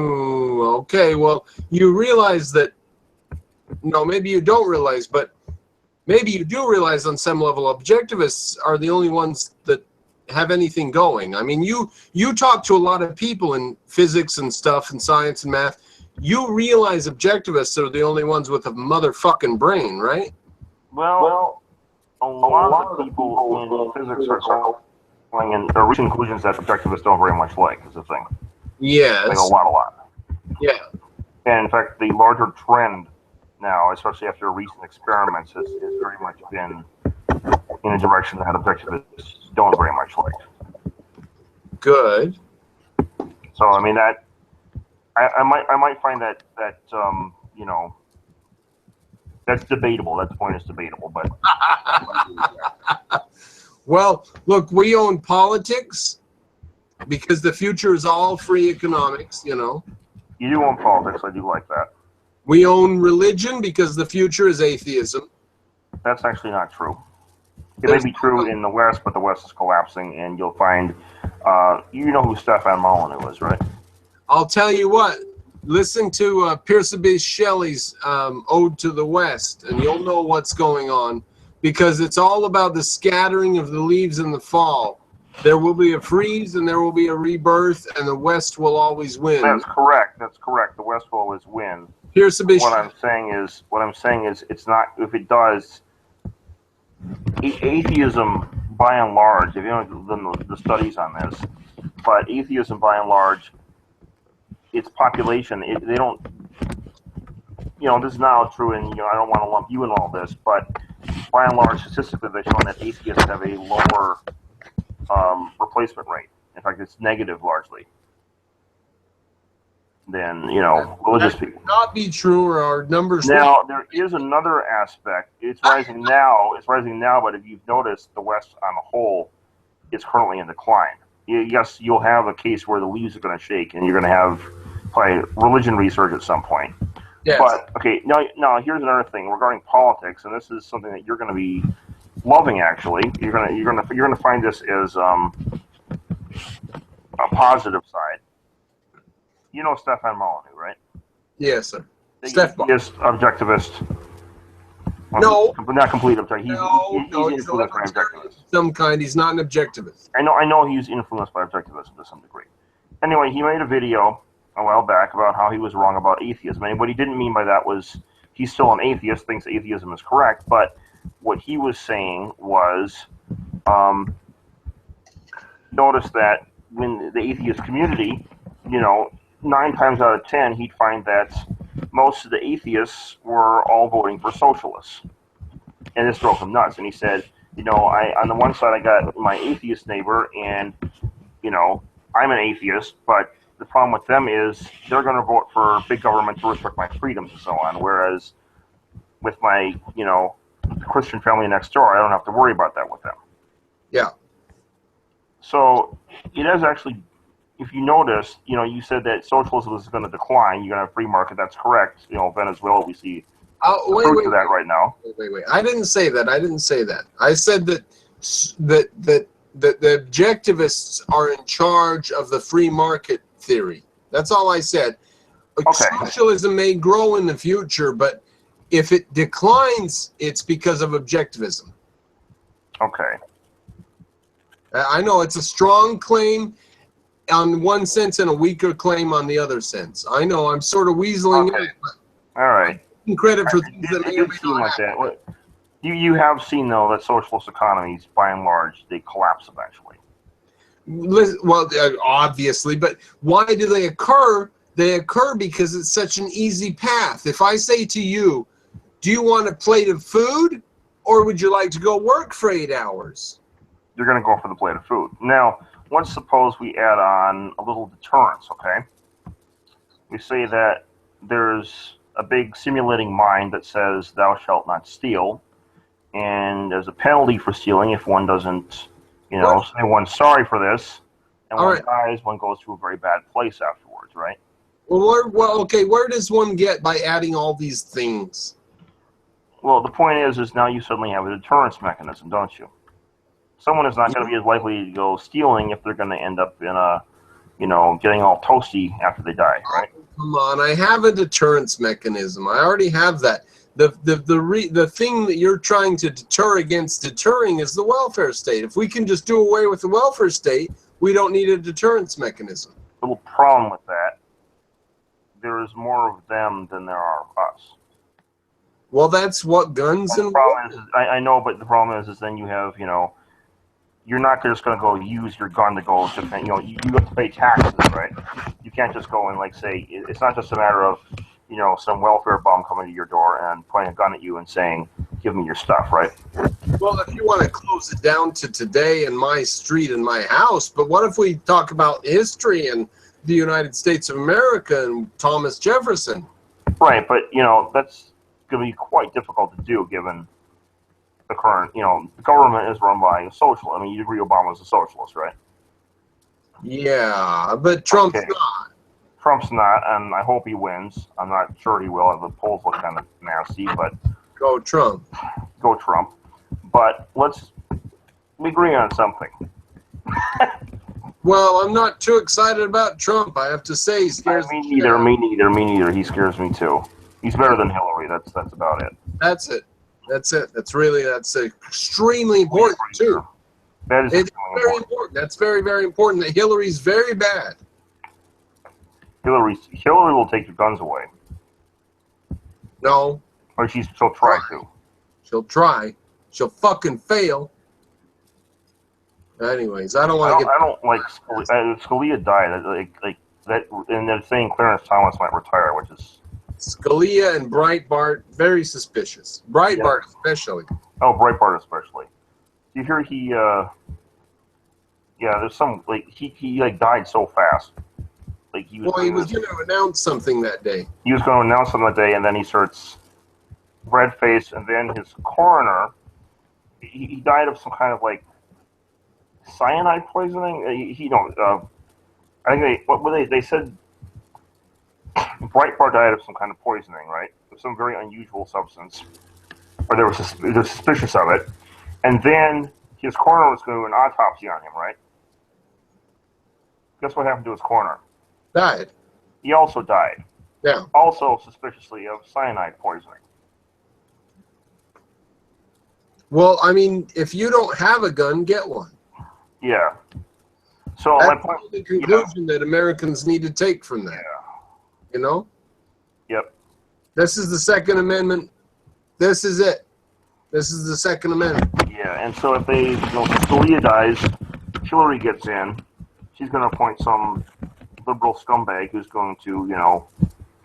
okay, well, you realize that, maybe you don't realize, but maybe you do realize on some level objectivists are the only ones that have anything going. I mean, you talk to a lot of people in physics and stuff and science and math. You realize objectivists are the only ones with a motherfucking brain, right? Well, a lot of people in physics are going and reaching conclusions that objectivists don't very much like, is the thing. Yes. Like a lot. Yeah. And in fact, the larger trend now, especially after recent experiments, has very much been in a direction that objectivists don't very much like. Good. So I mean that I might find that that's debatable. That point is debatable, but well, look, we own politics because the future is all free economics, You do own politics. I do like that. We own religion because the future is atheism. That's actually not true. It may be true in the West, but the West is collapsing, and you'll find, you know who Stefan Molyneux is, right? I'll tell you what. Listen to Percy Shelley's Ode to the West, and you'll know what's going on, because it's all about the scattering of the leaves in the fall. There will be a freeze, and there will be a rebirth, and the West will always win. That's correct. The West will always win. What I'm saying is, it's not. If it does, atheism, by and large, if you haven't done the studies on this, but atheism, by and large, its population, they don't. This is not true, and I don't want to lump you in all this, but by and large, statistically, they've shown that atheists have a lower replacement rate. In fact, it's negative largely than religious people. Not be true, or our numbers. Now there is another aspect. It's rising now. But if you've noticed, the West on the whole is currently in decline. Yes, you'll have a case where the leaves are going to shake, and you're going to have probably religion research at some point. Yes. But okay, now here's another thing regarding politics, and this is something that you're going to be loving. Actually, you're going to find this as a positive side. You know Stefan Molyneux, right? Yes, sir. He is objectivist. No, not complete objectivist. He's influenced by objectivist. Some kind. He's not an objectivist. I know he's influenced by objectivism to some degree. Anyway, he made a video a while back about how he was wrong about atheism. And what he didn't mean by that was he's still an atheist, thinks atheism is correct. But what he was saying was, notice that when the atheist community, 9 times out of 10, he'd find that most of the atheists were all voting for socialists. And this drove him nuts. And he said, on the one side, I got my atheist neighbor, and, I'm an atheist, but the problem with them is they're going to vote for big government to restrict my freedoms and so on. Whereas with my, Christian family next door, I don't have to worry about that with them. Yeah. So it is actually, if you notice, you said that socialism is going to decline. You're going to have free market. That's correct. Venezuela, we see the fruits of that right now. Wait. I didn't say that. I said that the objectivists are in charge of the free market theory. That's all I said. Okay. Socialism may grow in the future, but if it declines, it's because of objectivism. Okay. I know it's a strong claim on one sense and a weaker claim on the other sense. I know I'm sort of weaseling Okay. it, but all right. Credit for things that may or may seem not like that. You have seen, though, that socialist economies, by and large, they collapse eventually. Well, obviously, but why do they occur? They occur because it's such an easy path. If I say to you, do you want a plate of food, or would you like to go work for 8 hours? You're going to go for the plate of food. Now, let's suppose we add on a little deterrence, okay? We say that there's a big simulating mind that says, thou shalt not steal, and there's a penalty for stealing if one doesn't, say one's sorry for this, and one dies, one goes to a very bad place afterwards, right? Where does one get by adding all these things? Well, the point is now you suddenly have a deterrence mechanism, don't you? Someone is not going to be as likely to go stealing if they're going to end up in a, getting all toasty after they die, right? Oh, come on, I have a deterrence mechanism. I already have that. The thing that you're trying to deter against deterring is the welfare state. If we can just do away with the welfare state, we don't need a deterrence mechanism. The little problem with that, there is more of them than there are of us. Well, that's what guns and... The problem is, I know, but the problem is then you have, you're not just going to go use your gun to go defend, you have to pay taxes, right? You can't just go and, say, it's not just a matter of, some welfare bum coming to your door and pointing a gun at you and saying, give me your stuff, right? Well, if you want to close it down to today and my street and my house, but what if we talk about history and the United States of America and Thomas Jefferson? Right, but, that's going to be quite difficult to do given the current, the government is run by a socialist. I mean, you agree Obama's a socialist, right? Yeah, but Trump's not. Trump's not, and I hope he wins. I'm not sure he will. The polls look kind of nasty, but... Go Trump. Go Trump. But we agree on something. Well, I'm not too excited about Trump. I have to say, he scares me neither. He scares me too. He's better than Hillary. That's about it. That's it. That's extremely important too. That is very important. That's very, very important. That Hillary's very bad. Hillary will take your guns away. No. Or she'll try to. She'll try. She'll fucking fail. Anyways, I don't want to get... I don't like Scalia. Scalia died. Like that, and they're saying Clarence Thomas might retire, which is... Scalia and Breitbart, very suspicious. Breitbart especially. Oh, Breitbart especially. You hear he... there's some... He died so fast. He was going to announce something that day. He was going to announce something that day, and then he starts red-faced, and then his coroner, he died of some kind of, cyanide poisoning? I think they said Breitbart died of some kind of poisoning, right? Of some very unusual substance. Or they were suspicious of it. And then his coroner was going to do an autopsy on him, right? Guess what happened to his coroner? Died. He also died. Yeah. Also suspiciously of cyanide poisoning. Well, I mean, if you don't have a gun, get one. Yeah. So that's my point, the conclusion that Americans need to take from that. Yeah. Yep. This is the Second Amendment. This is it. This is the Second Amendment. Yeah, and so if Scalia dies, Hillary gets in. She's going to appoint some liberal scumbag who's going to,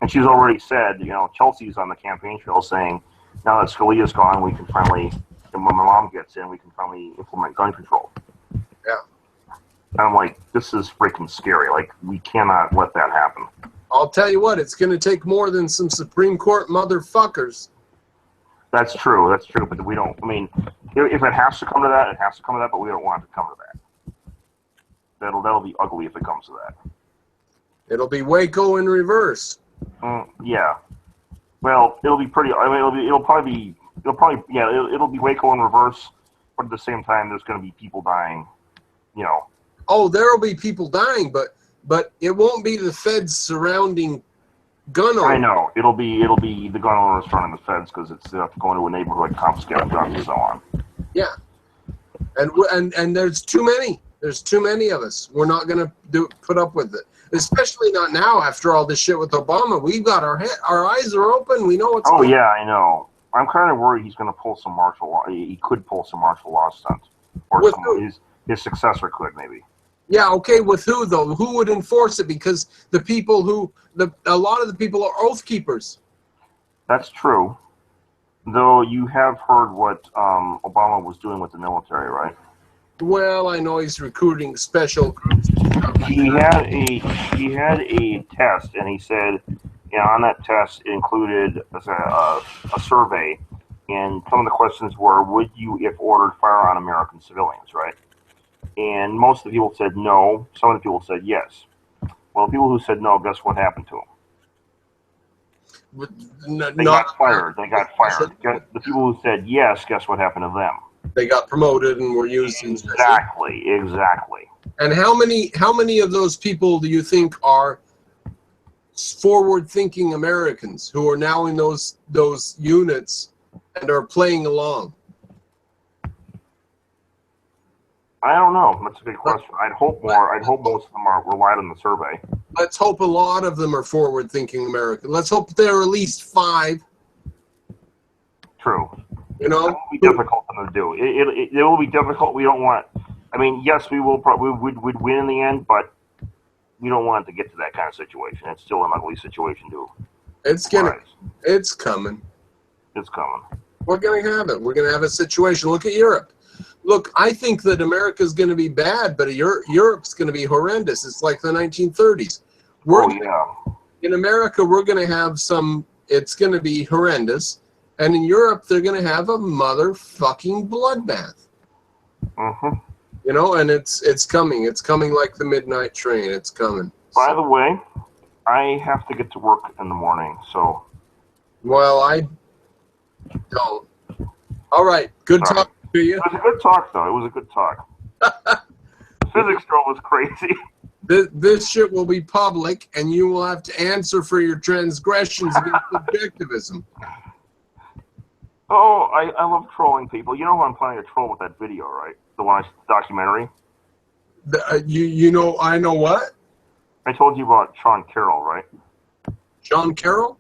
and she's already said, Chelsea's on the campaign trail saying, now that Scalia's gone, we can finally, and when my mom gets in, we can finally implement gun control. Yeah. And I'm like, this is freaking scary. We cannot let that happen. I'll tell you what, it's going to take more than some Supreme Court motherfuckers. That's true, but we don't, if it has to come to that, it has to come to that, but we don't want it to come to that. That'll be ugly if it comes to that. It'll be Waco in reverse. Yeah. Well, it'll be pretty. It'll probably be Waco in reverse. But at the same time, there's going to be people dying. Oh, there'll be people dying, but it won't be the feds surrounding gun owners. I know it'll be the gun owners surrounding the feds because it's going to a neighborhood, confiscating guns and so on. Yeah. And there's too many. There's too many of us. We're not going to put up with it. Especially not now after all this shit with Obama. We've got our eyes are open. We know what's going on. Oh, yeah, I know. I'm kind of worried he's going to pull some martial law. He could pull some martial law stunt. Or his successor could, maybe. Yeah, okay, with who, though? Who would enforce it? Because a lot of the people are oath keepers. That's true. Though you have heard what Obama was doing with the military, right? Well, I know he's recruiting special groups. He had a test, and he said, on that test it included a survey, and some of the questions were, would you, if ordered, fire on American civilians, right? And most of the people said no. Some of the people said yes. Well, the people who said no, guess what happened to them? They got fired. They got fired. The people who said yes, guess what happened to them? They got promoted and were used. Exactly. And how many of those people do you think are forward-thinking Americans who are now in those units and are playing along? I don't know. That's a good question. I'd hope most of them relied on the survey. Let's hope a lot of them are forward-thinking Americans. Let's hope there are at least 5. True. You know, it will be difficult for them to do. It will be difficult. We don't want. I mean, yes, we will probably would win in the end, but we don't want it to get to that kind of situation. It's still an ugly situation, too. It's coming. It's coming. We're going to have it. We're going to have a situation. Look at Europe. Look, I think that America's going to be bad, but Europe's going to be horrendous. It's like the 1930s. In America, we're going to have it's going to be horrendous. And in Europe, they're going to have a motherfucking bloodbath. You know, and it's coming. It's coming like the midnight train. It's coming. By the way, I have to get to work in the morning, so. Well, I don't. All right. Good talking to you. It was a good talk, though. It was a good talk. The physics girl was crazy. This shit will be public, and you will have to answer for your transgressions against objectivism. Oh, I love trolling people. You know who I'm planning to troll with that video, right? The documentary. You know, I know what? I told you about Sean Carroll, right? Sean Carroll?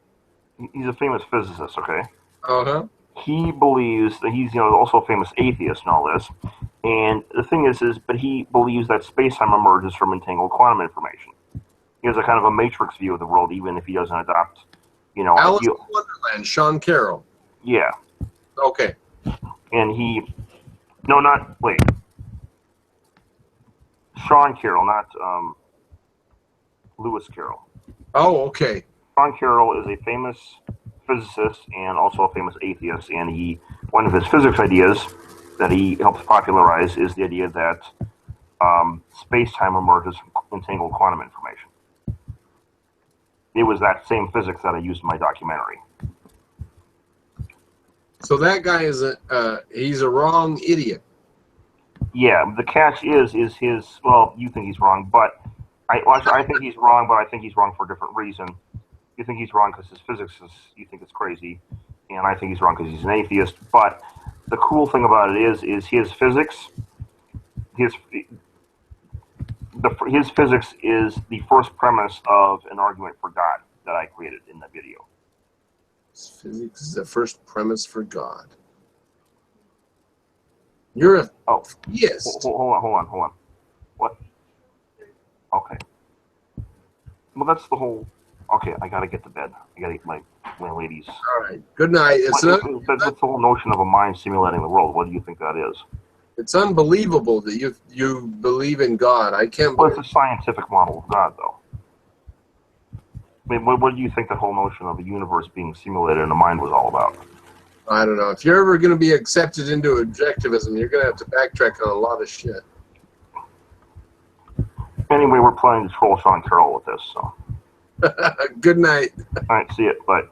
He's a famous physicist, okay? Uh-huh. He believes that he's, also a famous atheist and all this. And the thing is but he believes that space-time emerges from entangled quantum information. He has a kind of a matrix view of the world, even if he doesn't adopt, Alice in Wonderland, Sean Carroll. Yeah. Okay. And Sean Carroll, not Lewis Carroll. Oh, okay. Sean Carroll is a famous physicist and also a famous atheist, and one of his physics ideas that he helps popularize is the idea that space-time emerges from entangled quantum information. It was that same physics that I used in my documentary. So that guy he's a wrong idiot. Yeah, the catch is his. Well, you think he's wrong, but I think he's wrong, but I think he's wrong for a different reason. You think he's wrong because his physics you think it's crazy, and I think he's wrong because he's an atheist. But the cool thing about it is his physics. His physics is the first premise of an argument for God that I created in the video. Physics is the first premise for God. You're a theist. Hold on. What? Okay. Well, that's the whole. Okay, I gotta get to bed. I gotta get my ladies. All right. Good night. That's the whole notion of a mind simulating the world. What do you think that is? It's unbelievable that you believe in God. I can't. Well, it's a scientific model of God, though. I mean, what do you think the whole notion of a universe being simulated in the mind was all about? I don't know. If you're ever going to be accepted into objectivism, you're going to have to backtrack on a lot of shit. Anyway, we're planning to troll Sean Carroll with this, so. Good night. All right, see you. Bye.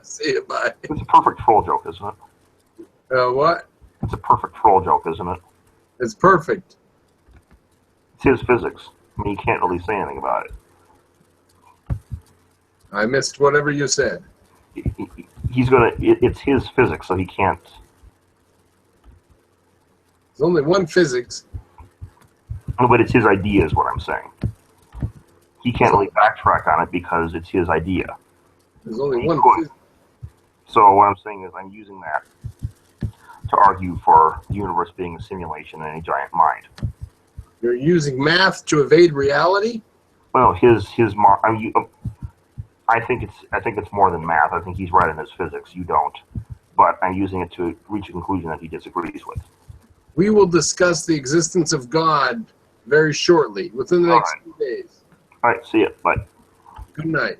See you. Bye. It's a perfect troll joke, isn't it? What? It's a perfect troll joke, isn't it? It's perfect. It's his physics. I mean, you can't really say anything about it. I missed whatever you said. It's his physics, so he can't. There's only one physics. No, but it's his idea is what I'm saying. He can't really backtrack on it because it's his idea. There's only one physics. So what I'm saying is I'm using that to argue for the universe being a simulation in a giant mind. You're using math to evade reality? Well, I think it's more than math. I think he's right in his physics. You don't. But I'm using it to reach a conclusion that he disagrees with. We will discuss the existence of God very shortly, within the next few days. All right, see you. Bye. Good night.